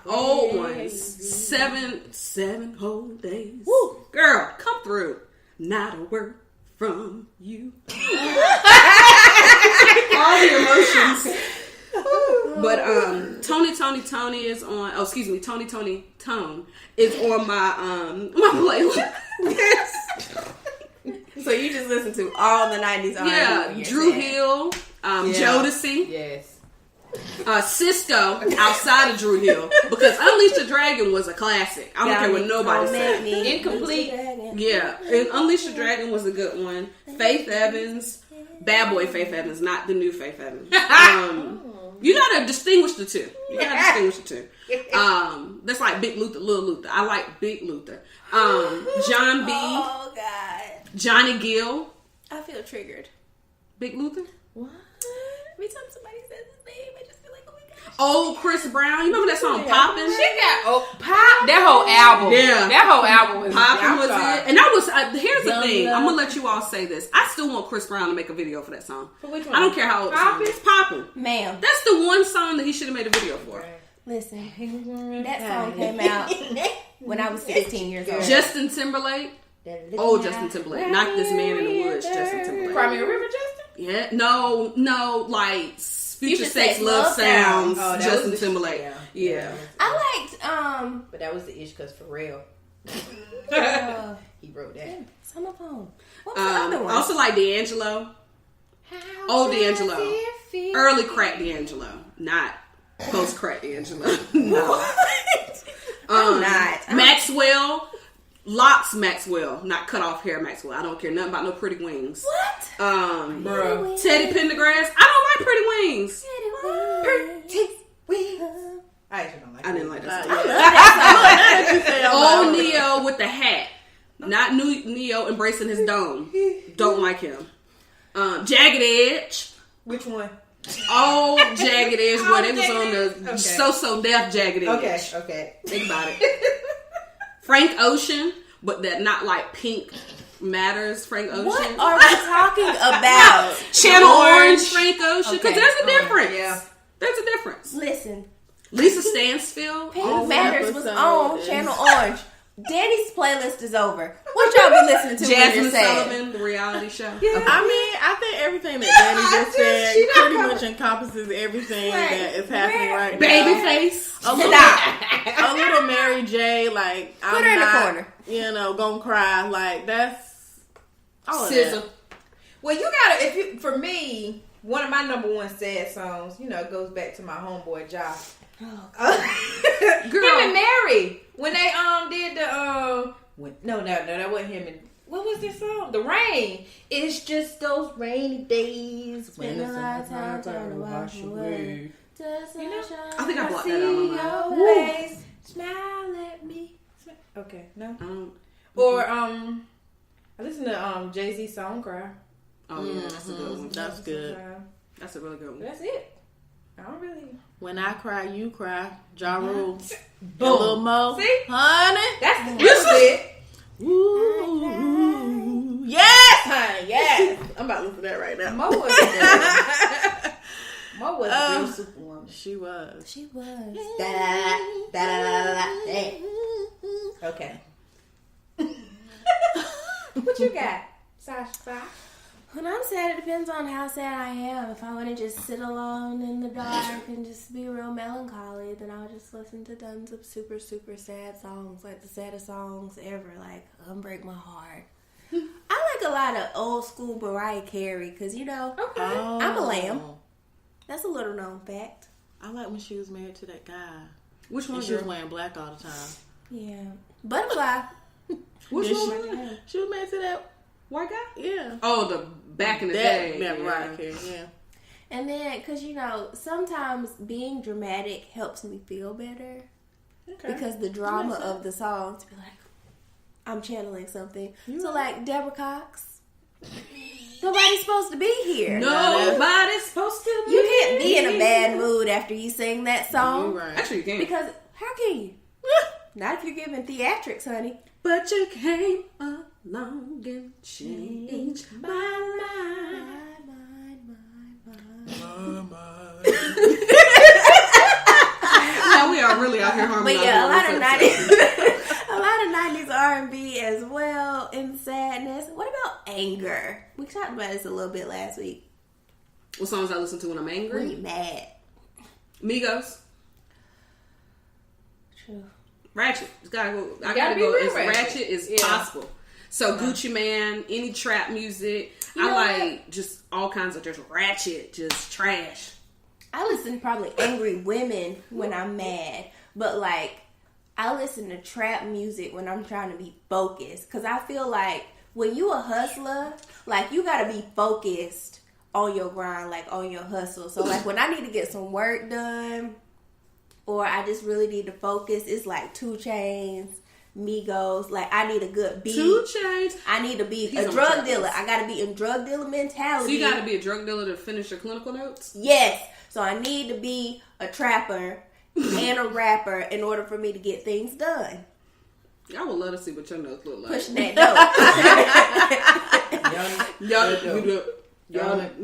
old ones. Seven whole days. Woo. Girl, come through. Not a word from you. All the emotions. But Tony is on. Oh, excuse me, Tone is on my my playlist. So you just listen to all the 90s R&B. Yeah, when you're Drew sad. Hill, Jodeci, Yes. Cisco outside of Drew Hill, because Unleash the Dragon was a classic. I don't care what nobody said. Incomplete. Yeah, and Unleash the Dragon was a good one. Faith Evans, Bad Boy Faith Evans, not the new Faith Evans. You gotta distinguish the two. That's like Big Luther, Little Luther. I like Big Luther. John B. Oh, God. Johnny Gill. I feel triggered. Big Luther. What? Every time somebody says his name, I just feel like, oh my gosh. Old Chris Brown. You remember that song Poppin'? She got Pop. That whole album. Yeah. That whole album was Poppin' was sorry. it. And that was, here's the Young thing. Love. I'm going to let you all say this. I still want Chris Brown to make a video for that song. For which one? I don't care how old the song is. Poppin'. Ma'am, That's the one song that he should have made a video for. listen. That song came out when I was 16 years old. Justin Timberlake. Old Justin Timberlake. Not this man in the woods, Justin Timberlake. Crimea River Justin? Yeah. No, like Future Sex, Sex Love Sounds. Oh, that Justin was the- Timberlake. Yeah. I liked, But that was the ish because Pharrell. He wrote that. some of them. What was the other one? I also like D'Angelo. Old D'Angelo. Early crack D'Angelo. Not post crack D'Angelo. No. I'm not. Maxwell. Locks Maxwell. Not cut off hair Maxwell. I don't care nothing about no pretty wings. What? Bruh. Teddy Pendergrass. I don't like pretty wings. Pretty wings. I actually don't like I didn't like that song. I Old Neo with the hat. Not new Neo embracing his dome. Don't like him. Jagged Edge. Which one? Old Jagged Edge, where they was on the So Def Jagged Edge. Okay. Think about it. Frank Ocean, but that not like Pink Matters Frank Ocean. What are we talking about? Channel Orange Frank Ocean. Because there's a difference. Yeah. There's a difference. Listen. Lisa Stansfield. Pink Matters was on Channel Orange. Dani's playlist is over. What y'all be listening to when Jasmine you're sad? Sullivan, the reality show. I mean, I think everything that Dani just said pretty much encompasses everything that is happening right now. Babyface. A little Mary J. Like, Put her in the corner. You know, gonna cry. Like, that's all of Sizzle. that. Well, you gotta. For me, one of my number one sad songs, goes back to my homeboy Josh. Girl. Him and Mary when they did the no that wasn't him. And what was this song? The Rain. It's just those rainy days when the sun's trying to wash away. I think I blocked that out of my mind. Smile at me. Okay, no. Or I listen to Jay-Z Song Cry. Oh yeah, that's a good one. That's good. That's a really good one. That's it. I don't really. When I cry, you cry. Ja Rule. Boom. Little Mo. See? Honey. That's it. Ooh. Yes, honey. Yes. I'm about to listen to that right now. Mo was a real superwoman. She was. Okay. What you got, Sash Bosh? When I'm sad, it depends on how sad I am. If I want to just sit alone in the dark and just be real melancholy, then I'll just listen to tons of super, super sad songs, like the saddest songs ever, like Unbreak My Heart. I like a lot of old school Mariah Carey, because, I'm a lamb. That's a little known fact. I like when she was married to that guy. Which one? And she was wearing black all the time. Yeah. Butterfly. Which one? She was married to that white guy? Yeah. Oh, the back in the day. Yeah, Mariah Carey, yeah. And then, because, sometimes being dramatic helps me feel better. Okay. Because the drama of the song, to be like, I'm channeling something. So, like, Deborah Cox. Nobody's supposed to be here. Nobody's supposed to be. You can't be in a bad mood after you sing that song. You're right. Actually, you can. Because, how can you? Not if you're giving theatrics, honey. But you came along and changed my mind. Now we are really out here harmonizing. But yeah, a lot of 90s R&B as well, and sadness. What about anger? We talked about this a little bit last week. What songs I listen to when I'm angry? When you mad. Migos. True. Ratchet. It's gotta go. I gotta go as ratchet as possible. So Gucci Man, any trap music. I like just all kinds of just ratchet, just trash. I listen to probably angry women when I'm mad, but like I listen to trap music when I'm trying to be focused, because I feel like when you a hustler, like you gotta be focused on your grind, like on your hustle. So like when I need to get some work done, or I just really need to focus, it's like 2 Chainz, Migos. Like I need a good beat. 2 Chainz. I need to be a drug dealer. I gotta be in drug dealer mentality. So you gotta be a drug dealer to finish your clinical notes? Yes. So I need to be a trapper and a rapper in order for me to get things done. I would love to see what your notes look like. Pushing that dope. Y'all. Okay.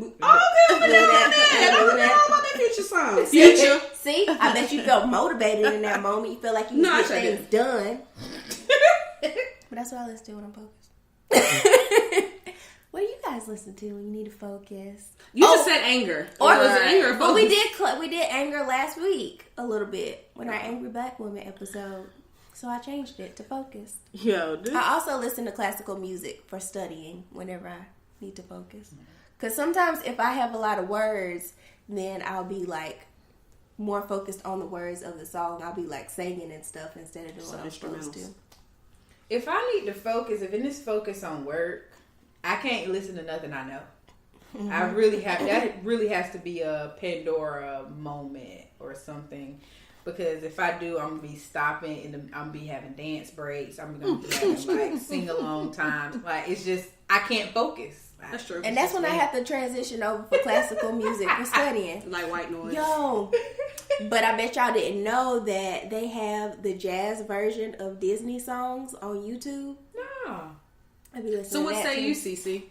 Future songs. Future. See, I bet you felt motivated in that moment. You felt like you get things done. But that's what I listen to when I'm focused. What do you guys listen to when you need to focus? You just said anger. Or was it anger or focus? Well, we did anger last week a little bit with our Angry Black Woman episode. So I changed it to focus. I also listen to classical music for studying whenever I need to focus. Because sometimes if I have a lot of words, then I'll be like more focused on the words of the song. I'll be like singing and stuff instead of doing what I'm supposed to. If I need to focus, if it's focus on work, I can't listen to nothing I know. Mm-hmm. I really have, that really has to be a Pandora moment or something. Because if I do, I'm going to be stopping and I'm going to be having dance breaks. I'm going to be having like sing-along times. Like, it's just, I can't focus. That's true. And that's when I have to transition over for classical music for studying. Like white noise. Yo. But I bet y'all didn't know that they have the jazz version of Disney songs on YouTube. No. I be listening So to what that say too. you, CiCi?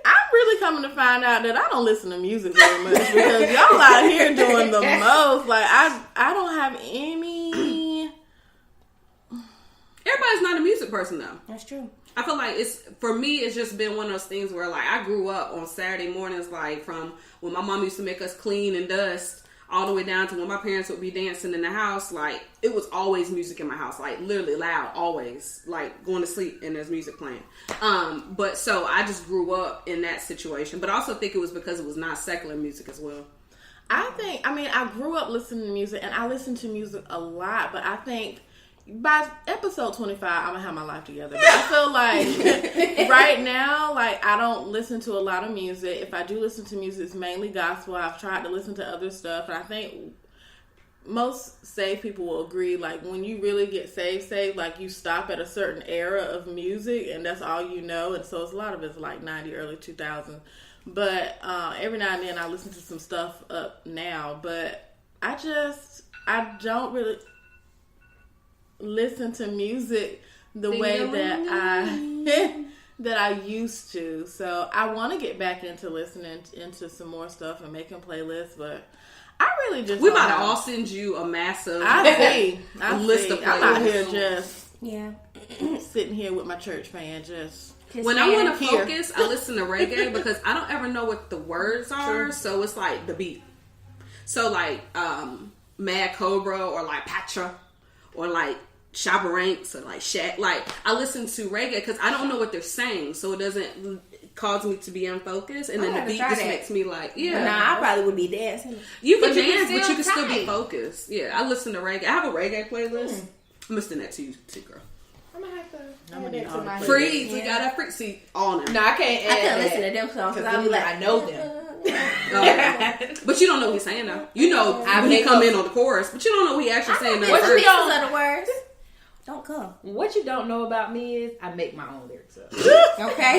I'm really coming to find out that I don't listen to music very much because y'all out here doing the most. Like I don't have any. Everybody's not a music person though. That's true. I feel like for me, it's just been one of those things where like I grew up on Saturday mornings, like from when my mom used to make us clean and dust all the way down to when my parents would be dancing in the house. Like it was always music in my house, like literally loud, always, like going to sleep and there's music playing. But so I just grew up in that situation, but I also think it was because it was not secular music as well. I grew up listening to music and I listen to music a lot, but I think by episode 25, I'm gonna have my life together. But I feel like right now, like I don't listen to a lot of music. If I do listen to music, it's mainly gospel. I've tried to listen to other stuff, and I think most saved people will agree. Like when you really get saved, like you stop at a certain era of music, and that's all you know. And so it's a lot of it's like 90, early 2000. But every now and then I listen to some stuff up now. But I don't really listen to music the way that I used to. So I want to get back into listening into some more stuff and making playlists, but I really just We about to all send you a massive list of playlists. I'm out here just sitting here with my church fan just when I want to focus, I listen to reggae because I don't ever know what the words are. True. So it's like the beat. So like Mad Cobra or like Patra or like Shabba Ranks or like Shaq. Like I listen to reggae because I don't know what they're saying, so it doesn't cause me to be unfocused. And then the beat just makes me like, I probably would be dancing. You can dance, but you can still be focused. Yeah, I listen to reggae. I have a reggae playlist. I'm listening that to you too, girl. I'm gonna have to. Freeze, we got that freak seat on there. No, I can't. I couldn't listen to them songs because I'll be like, I know them. But you don't know what he's saying though. You know when he come in on the chorus, but you don't know what he actually saying. What you don't know the words? Don't come. What you don't know about me is I make my own lyrics up. Okay.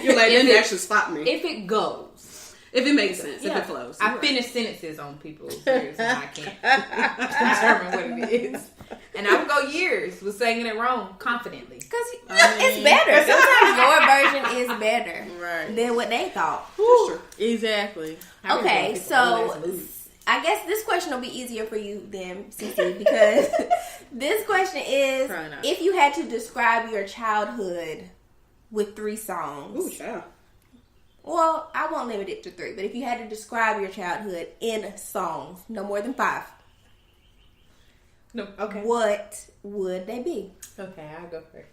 You're like, didn't actually stop me. If it goes. If it makes sense. If it flows. I finish sentences on people's lyrics and I can't determine what it is. And I would go years with singing it wrong confidently. Because it's better. Sometimes your version is better than what they thought. Exactly. Okay, so I guess this question will be easier for you then, CiCi, because this question is, if you had to describe your childhood with 3 songs. Ooh, child. Well, I won't limit it to 3, but if you had to describe your childhood in songs, no more than 5. No, okay. What would they be? Okay, I'll go first.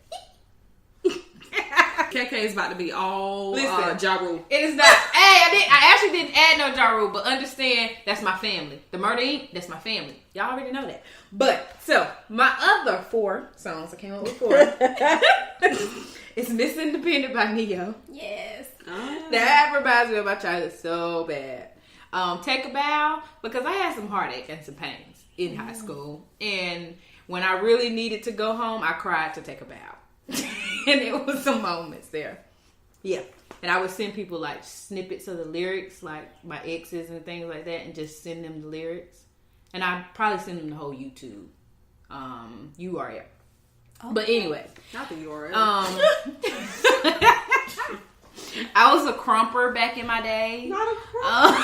KK is about to be all Ja Rule. It is not. I actually didn't add no Ja Rule, but understand that's my family. The Murder Inc., that's my family. Y'all already know that. But, so, my other 4 songs, I came up with 4. It's Miss Independent by Neo. Yes. That reminds me of my childhood so bad. Take a Bow, because I had some heartache and some pains in high school. And when I really needed to go home, I cried to Take a Bow. And there was some moments there. Yeah. And I would send people like snippets of the lyrics, like my exes and things like that, and just send them the lyrics. And I'd probably send them the whole YouTube URL. Oh. But anyway. Not the URL. I was a crumper back in my day. Not a crumper.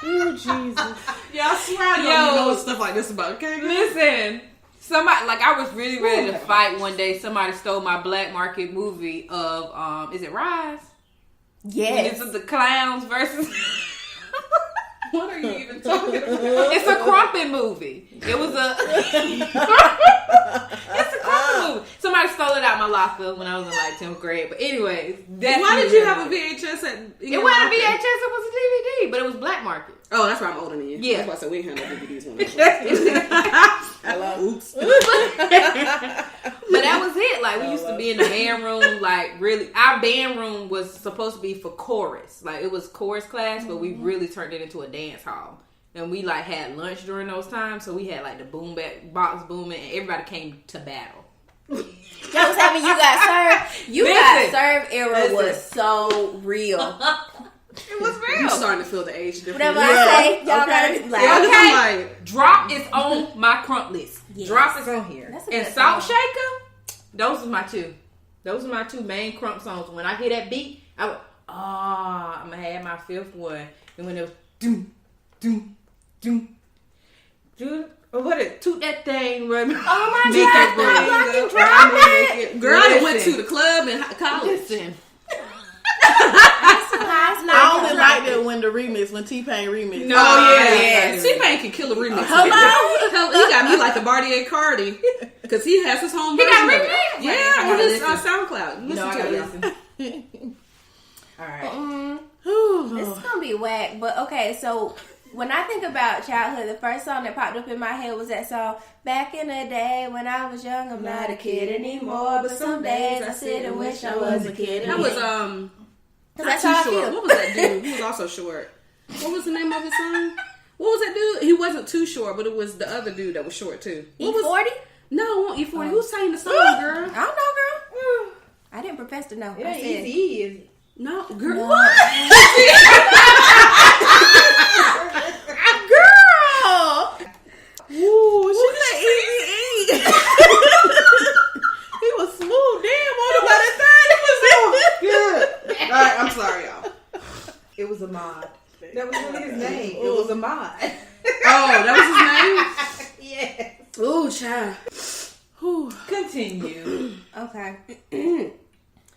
Oh, Jesus. Yeah, I swear I don't know stuff like this about, okay? Listen. Somebody, like, I was really ready to fight one day. Somebody stole my black market movie of, is it Rise? Yes. It's the clowns versus... What are you even talking about? It's a crumpet movie. It was a... It's a crumpet movie. Somebody stole it out my locker when I was in, like, 10th grade. But anyways... Why did you have a VHS at... It wasn't a VHS, it was a DVD. But it was black market. Oh, that's why I'm older than you. Yeah. That's why I said we ain't had no DVDs when Oops. But that was it. Like, we used to be in the band room, like, really. Our band room was supposed to be for chorus. Like, it was chorus class, but we really turned it into a dance hall. And we, like, had lunch during those times, so we had, like, the boom box booming, and everybody came to battle. That was having You Got Served. You Got Served era was so real. It was real. I'm starting to feel the age difference. Whatever I say, y'all gotta be like, okay. Drop is on my crunk list. Yes. Drop is on here. That's a And good Salt song. Shaker, those are my two. Those are my two main crunk songs. When I hear that beat, I would, I'm gonna have my fifth one. And when it was doom, doom, doom, doom. What it? Toot that thing, right? oh my God, drop it. Girl, I went to the club in college. Listen. I only liked it when the remix, when T-Pain remixed. No, yeah. T-Pain can kill a remix. Hello? He got me like the Bartier Cardi. Because he has his home version. He got of it. remixed? Yeah, on his SoundCloud. No, I gotta Listen listen. All right. This is gonna be whack, but okay. So when I think about childhood, the first song that popped up in my head was that song "Back in the Day When I Was Young." I'm not a kid anymore, but some days I sit and wish I was a kid. That was that's not how I too short. feel. What was that dude? He was also short. What was the name of his song? What was that dude? He wasn't too short, but it was the other dude that was short too. E40? No, E40. Who sang the song, girl? I don't know, girl. I didn't profess to know. Yeah, I said, Easy is. No, girl. No. What? Girl! Ooh, she said Easy. He was smooth. Damn, on about his side. It was so Good. All right, I'm sorry, y'all. It was a mod. That was really his name. It was a mod. Oh, that was his name? Yes. Ooh, child. Continue. okay.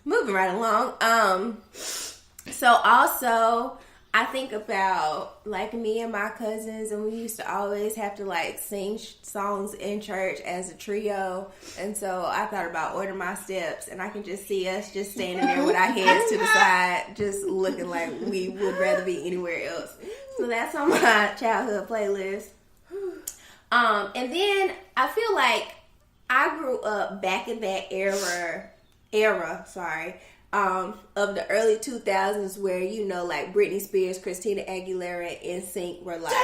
Moving right along. So also, I think about like me and my cousins, and we used to always have to like sing songs in church as a trio. And so I thought about Order My Steps, and I can just see us just standing there with our heads to the side, just looking like we would rather be anywhere else. So that's on my childhood playlist. And then I feel like I grew up back in that era, of the early 2000s where, you know, like Britney Spears, Christina Aguilera, and NSYNC were like,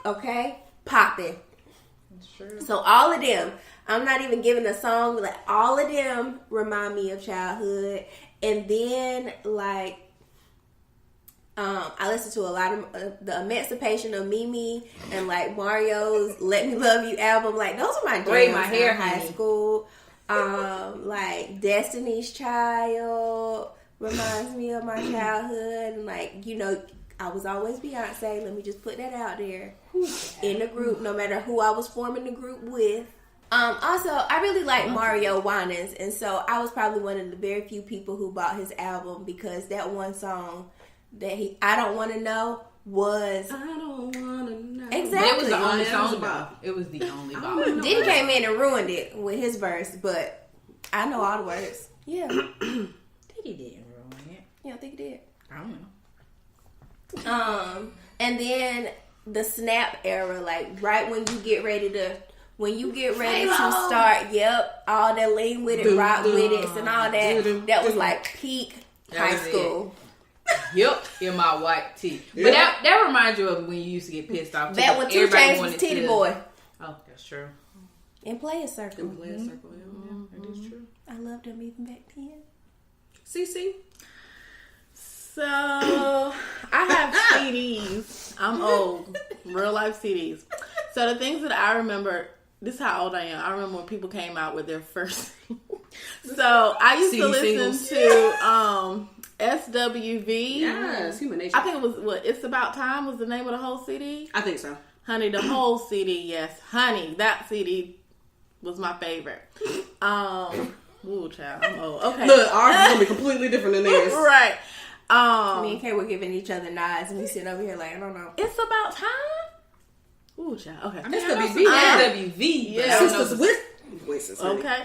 okay, popping. That's true. So all of them, I'm not even giving a song, like all of them remind me of childhood. And then like, I listened to a lot of the Emancipation of Mimi and like Mario's Let Me Love You album. Like those are my Braid jams my hair, in high honey. school. Like Destiny's Child reminds me of my childhood. And like, you know, I was always Beyonce. Let me just put that out there in the group, no matter who I was forming the group with. Also, I really like Mario Winans, and so I was probably one of the very few people who bought his album because that one song that I Don't Want to Know was I don't want to know. exactly. It was the only Yeah, song it was about. It was the only don't about. know. Diddy came in and ruined it with his verse, but I know all the words. Yeah. Diddy didn't ruin it. You don't think he did? I don't know. And then the Snap era, like right when you get ready to start, all that lean with it, rock with it, and all that. That was like peak high was it. school. Yep, in my white tee. But that reminds you of when you used to get pissed off. That when 2 Everybody Chainz was wanted Titty to- Boy Oh, that's true. in Players Circle. Players Circle, yeah, that is true. I loved them even back then. CiCi? So, I have CDs. I'm old. Real life CDs. So, the things that I remember, this is how old I am. I remember when people came out with their first. So, I used to listen to SWV. Yes, Human Nature. I think it was, It's About Time was the name of the whole CD? I think so. Honey, the whole CD, yes. Honey, that CD was my favorite. Ooh, child, I'm old. Okay. Look, ours is going to be completely different than theirs. Right. Me and Kay were giving each other nods, and we sitting over here like, I don't know. It's About Time? Ooh, child. Okay. I mean, SWV. Yeah. Sistahs with voices. honey. Okay.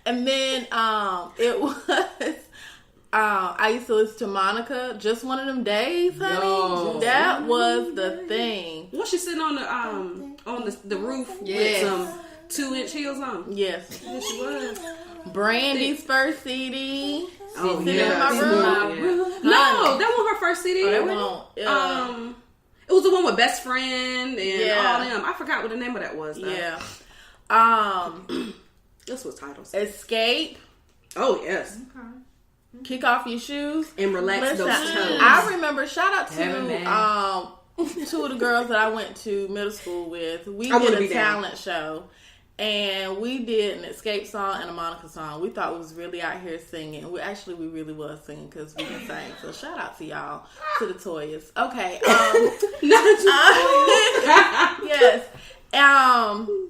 And then it was I used to listen to Monica, Just One of Them Days, honey. Yo. That was the thing. Was she sitting on the roof Yes. with some 2-inch heels on? Yes. Yes, she was. Brandy's first CD. Oh, Sitting in my room. No, that wasn't her first CD. It won't. It was the one with Best Friend and Yeah. all them. I forgot what the name of that was, though. Yeah. That's what titles. Escape. Oh yes. Okay. Kick off your shoes And relax those toes. I remember. Shout out to Heaven, two of the girls that I went to middle school with. We I did wanna a be down. talent show. And we did an Escape song and a Monica song. We thought we was really out here singing. We really was singing because we can sing. So shout out to y'all, to the Toyas. Okay. Yes.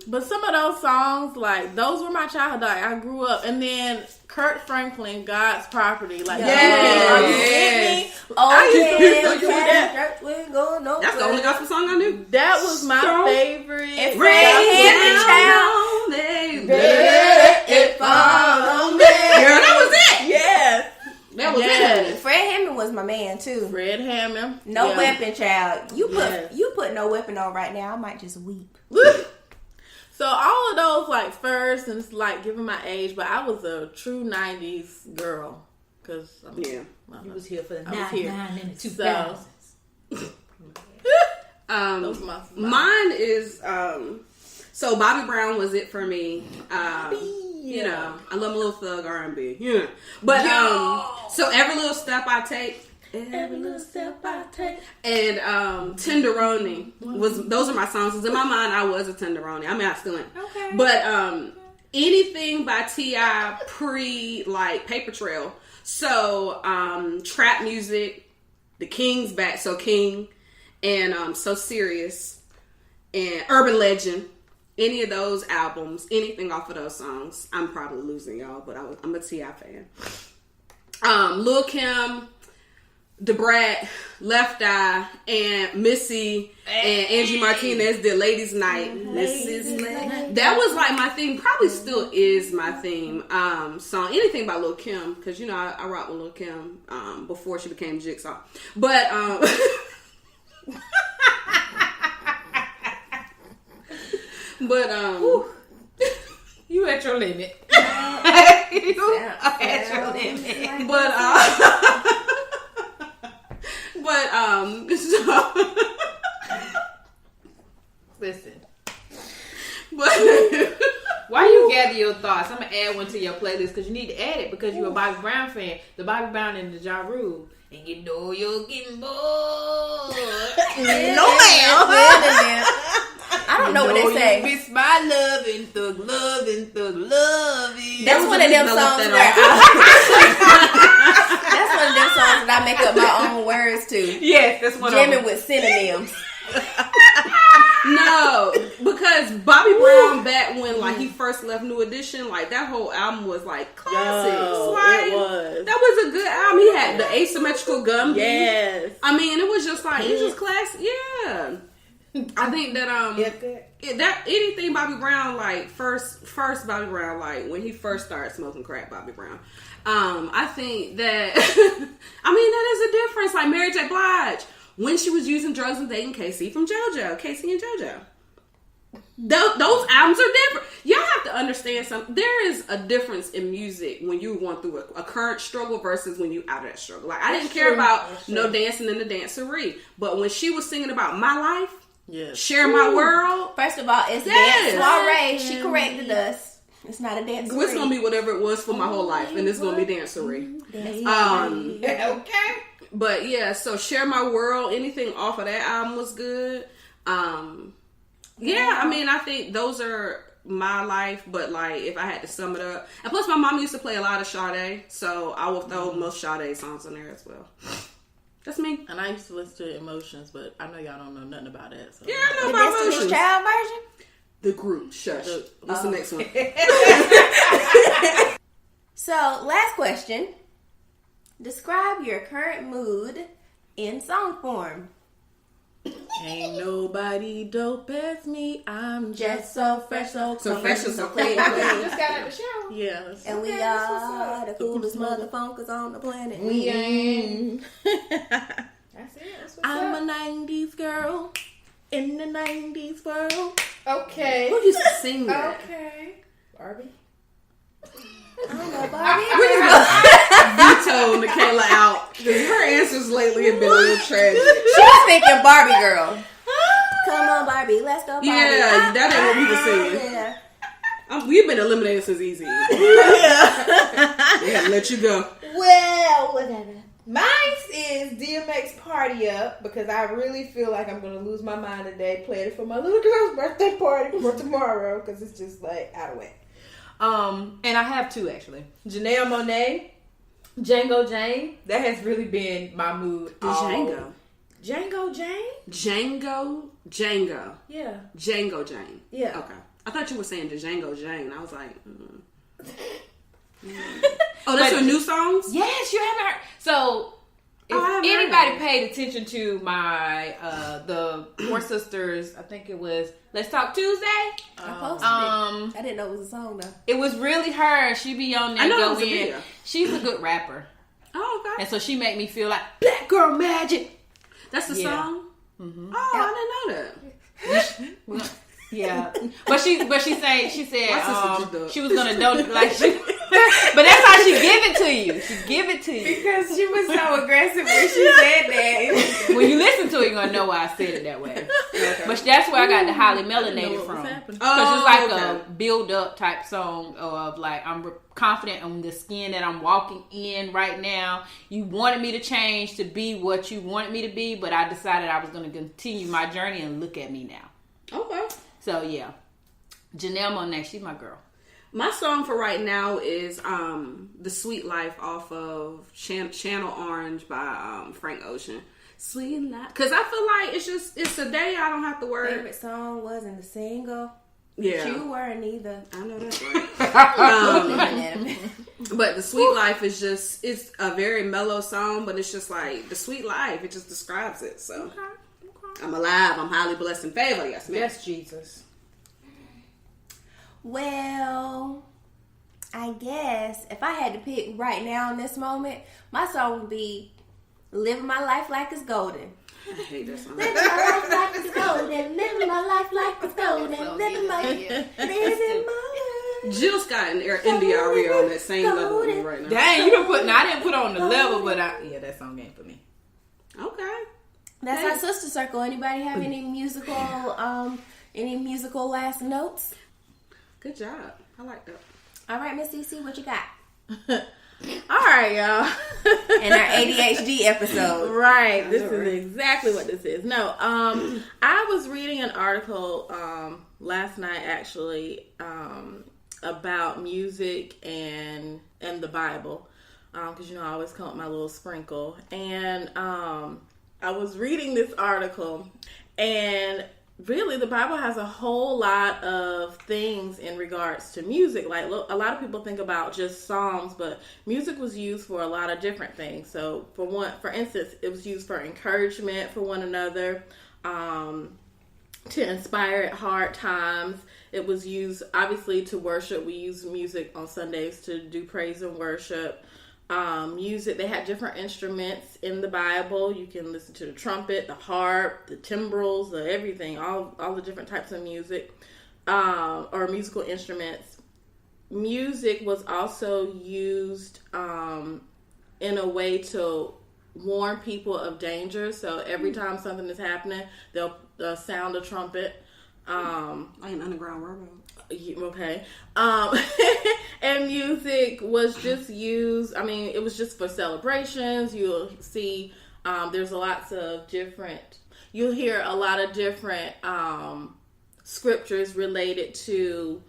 But some of those songs, like, those were my childhood. Like, I grew up, and then Kurt Franklin, God's Property. Like, Yes. are you with me? That's the only gospel song I knew. That was my favorite. And Fred Hammond, child. Girl, that was it. Yes. That was it. Fred Hammond was my man too. Fred Hammond. No Yeah. Weapon, child. You Yes. put No Weapon on right now, I might just weep. So all of those, like, first, and it's like giving my age, but I was a true 90s girl. Because, Yeah. You was here for the I was here. 99 and the So- 2000s. those were my Mine is so Bobby Brown was it for me. You know, I love my little thug R&B. Yeah. But so every little step I take. Every little step I take. And Tenderoni those are my songs. 'Cause in my mind I was a Tenderoni. I mean I still am. Okay. But anything by T.I. pre like Paper Trail. So trap music, The King's back, so King, and So Serious, and Urban Legend. Any of those albums, anything off of those songs, I'm probably losing y'all, but I'm a T.I. fan. Lil' Kim, Da Brat, Left Eye, and Missy and Angie Martinez did Ladies Night. That was like my theme. Probably still is my theme song. Anything by Lil' Kim, because you know I rock with Lil' Kim before she became Jigsaw. But You at your limit. Listen. Why you gather your thoughts? I'm gonna add one to your playlist because you need to add it because you're a Bobby Brown fan. The Bobby Brown and the Ja Rule. And you know you're getting bored. No, ma'am. I don't know what they say. Miss my loving, thug loving. That's one of them songs where that's one of them songs that I make up my own words to. Yes, that's one of Jamming them. with synonyms. No, because Bobby Brown back when like he first left New Edition, like that whole album was like classics. Like, it was. That was a good album. He had the asymmetrical gum. Yes. I mean, it was just like it's just classic. Yeah. I think that that anything Bobby Brown like first Bobby Brown like when he first started smoking crack, Bobby Brown. I think that I mean that is a difference. Like Mary J. Blige when she was using drugs and dating Casey from JoJo, Casey and JoJo. Those albums are different. Y'all have to understand something. There is a difference in music when you going through a current struggle versus when you out of that struggle. Like I didn't care about no dancing in the dancery, but when she was singing about my life. Yes. Share my world. First of all, it's Dance Soiree. She corrected us. It's not a dance. It's gonna be whatever it was for my whole life, and it's gonna be dancery. Okay. But yeah, so Share My World. Anything off of that album was good. Yeah, I mean, I think those are my life. But like, if I had to sum it up, and plus my mom used to play a lot of Sade, so I will throw most Sade songs in there as well. That's me. And I used to listen to Emotions, but I know y'all don't know nothing about that. So. Yeah, I know The about Destiny's Emotions. Child version? The group. Shush. What's the next one? So, last question. Describe your current mood in song form. Ain't nobody dope as me. I'm just so fresh, so So clean. fresh and so clean. Just got out the shower. Yeah. That's And we are the coolest motherfuckers on the planet. We ain't. That's it. That's what's I'm up. a 90s girl in the 90s world. Okay. Who used to sing that? Okay. Barbie. I don't know, Barbie. Veto Michaela out because her answers lately have been a little tragic. She was thinking Barbie girl. Come on, Barbie. Let's go, Barbie. Yeah, that ain't what we were singing. Yeah. We've been eliminated since Easy. Yeah, let you go. Well, whatever. Mine is DMX Party Up because I really feel like I'm going to lose my mind today. Playing it for my little girl's birthday party for tomorrow because it's just like out of whack. And I have two actually. Janelle Monáe, Django Jane. That has really been my mood. Django Jane? Django. Yeah. Django Jane. Yeah. Okay. I thought you were saying Django Jane. I was like, Oh, that's her new songs? Yes, you haven't heard. So, if anybody paid attention to my, the Four Sisters, I think it was Let's Talk Tuesday. I posted it. I didn't know it was a song though. It was really her. She be on there, I know go it was a in. video. She's a good rapper. Oh, okay. And so she made me feel like Black Girl Magic. That's the song? Mm-hmm. Oh, I didn't know that. Yeah, but she said she was gonna donate but that's how she give it to you. She give it to you because she was so aggressive when she said that. When you listen to it, you're gonna know why I said it that way. Okay. But that's where I got the highly melanated from. Because it's like a build up type song of like I'm confident on the skin that I'm walking in right now. You wanted me to change to be what you wanted me to be, but I decided I was gonna continue my journey and look at me now. Okay. So yeah, Janelle Monáe, she's my girl. My song for right now is "The Sweet Life" off of Channel Orange by Frank Ocean. Sweet Life, because I feel like it's a day I don't have to worry. Favorite song wasn't the single. Yeah, you weren't either. I know that's right. But "The Sweet Life" is it's a very mellow song, but it's just like the sweet life. It just describes it. So. Okay. I'm alive. I'm highly blessed and favored. Yes, ma'am. Yes, Jesus. Well, I guess if I had to pick right now in this moment, my song would be "Living My Life Like It's Golden." I hate that song. Living my life like it's golden. Living my life like it's golden. Living my living my life. Jill Scott and India are on that same level with me right now. Dang, you done put. I didn't put on the level, but that song ain't for me. Okay. That's our sister circle. Anybody have any musical last notes? Good job. I like that. All right, Miss CiCi, what you got? All right, y'all. In our ADHD episode. Right. This is exactly what this is. No, I was reading an article last night actually about music and the Bible. Because I always come up with my little sprinkle. And I was reading this article, and really the Bible has a whole lot of things in regards to music. Like a lot of people think about just songs, but music was used for a lot of different things. So for instance, it was used for encouragement for one another, to inspire at hard times. It was used obviously to worship. We use music on Sundays to do praise and worship. Music, they had different instruments in the Bible. You can listen to the trumpet, the harp, the timbrels, the everything, all the different types of music, or musical instruments. Music was also used in a way to warn people of danger. So every time something is happening, they'll sound a trumpet. Like an underground railroad. Okay. And music was just used, it was just for celebrations. You'll see, you'll hear a lot of different scriptures related to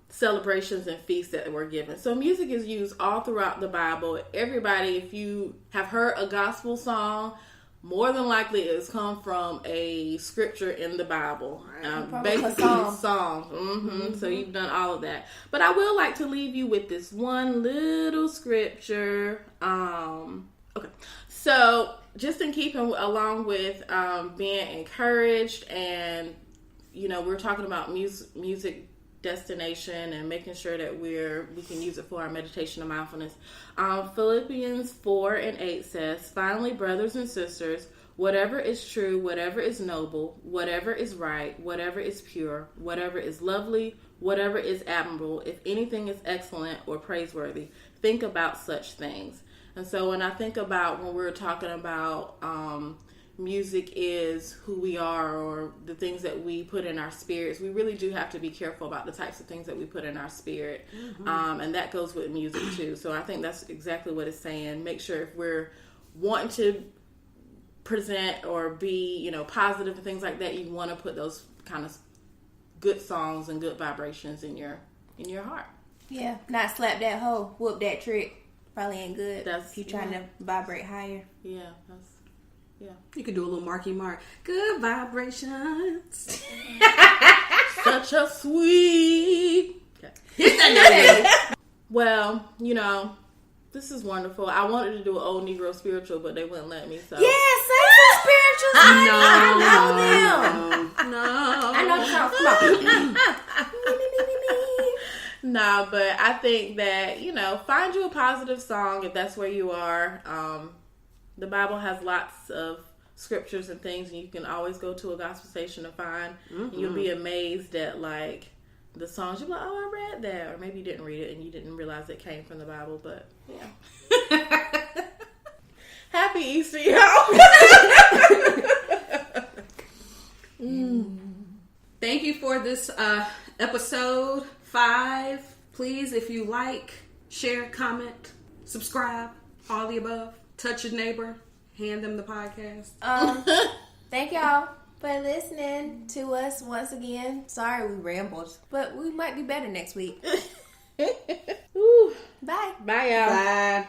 celebrations and feasts that were given. So music is used all throughout the Bible. Everybody, if you have heard a gospel song, more than likely it's come from a scripture in the Bible. Basically songs. Mm-hmm. So you've done all of that. But I will like to leave you with this one little scripture. Okay. So just in keeping along with being encouraged, and we're talking about music destination and making sure that we can use it for our meditation and mindfulness. Philippians 4:8 says, "Finally, brothers and sisters, whatever is true, whatever is noble, whatever is right, whatever is pure, whatever is lovely, whatever is admirable, if anything is excellent or praiseworthy, think about such things." And so when I think about when we're talking about music is who we are, or the things that we put in our spirits, we really do have to be careful about the types of things that we put in our spirit. And that goes with music too. So I think that's exactly what it's saying. Make sure if we're wanting to present or be, you know, positive and things like that, you want to put those kind of good songs and good vibrations in your heart. Yeah, not slap that hoe, whoop that trick. Probably ain't good. That's, if you trying to vibrate higher. Yeah, You could do a little Marky Mark. Good vibrations. Such a sweet. Okay. Well, you know, this is wonderful. I wanted to do an old Negro spiritual, but they wouldn't let me. So yeah, say some spirituals. I know them. No. I know the song. Come on. Nah, but I think that, you know, find you a positive song if that's where you are. The Bible has lots of scriptures and things, and you can always go to a gospel station to find. And you'll be amazed at, like, the songs. You'll be like, oh, I read that. Or maybe you didn't read it and you didn't realize it came from the Bible, but yeah. Happy Easter, y'all. Thank you for this episode 5. Please, if you like, share, comment, subscribe, all the above. Touch your neighbor. Hand them the podcast. Thank y'all for listening to us once again. Sorry we rambled, but we might be better next week. Ooh. Bye. Bye, y'all. Bye.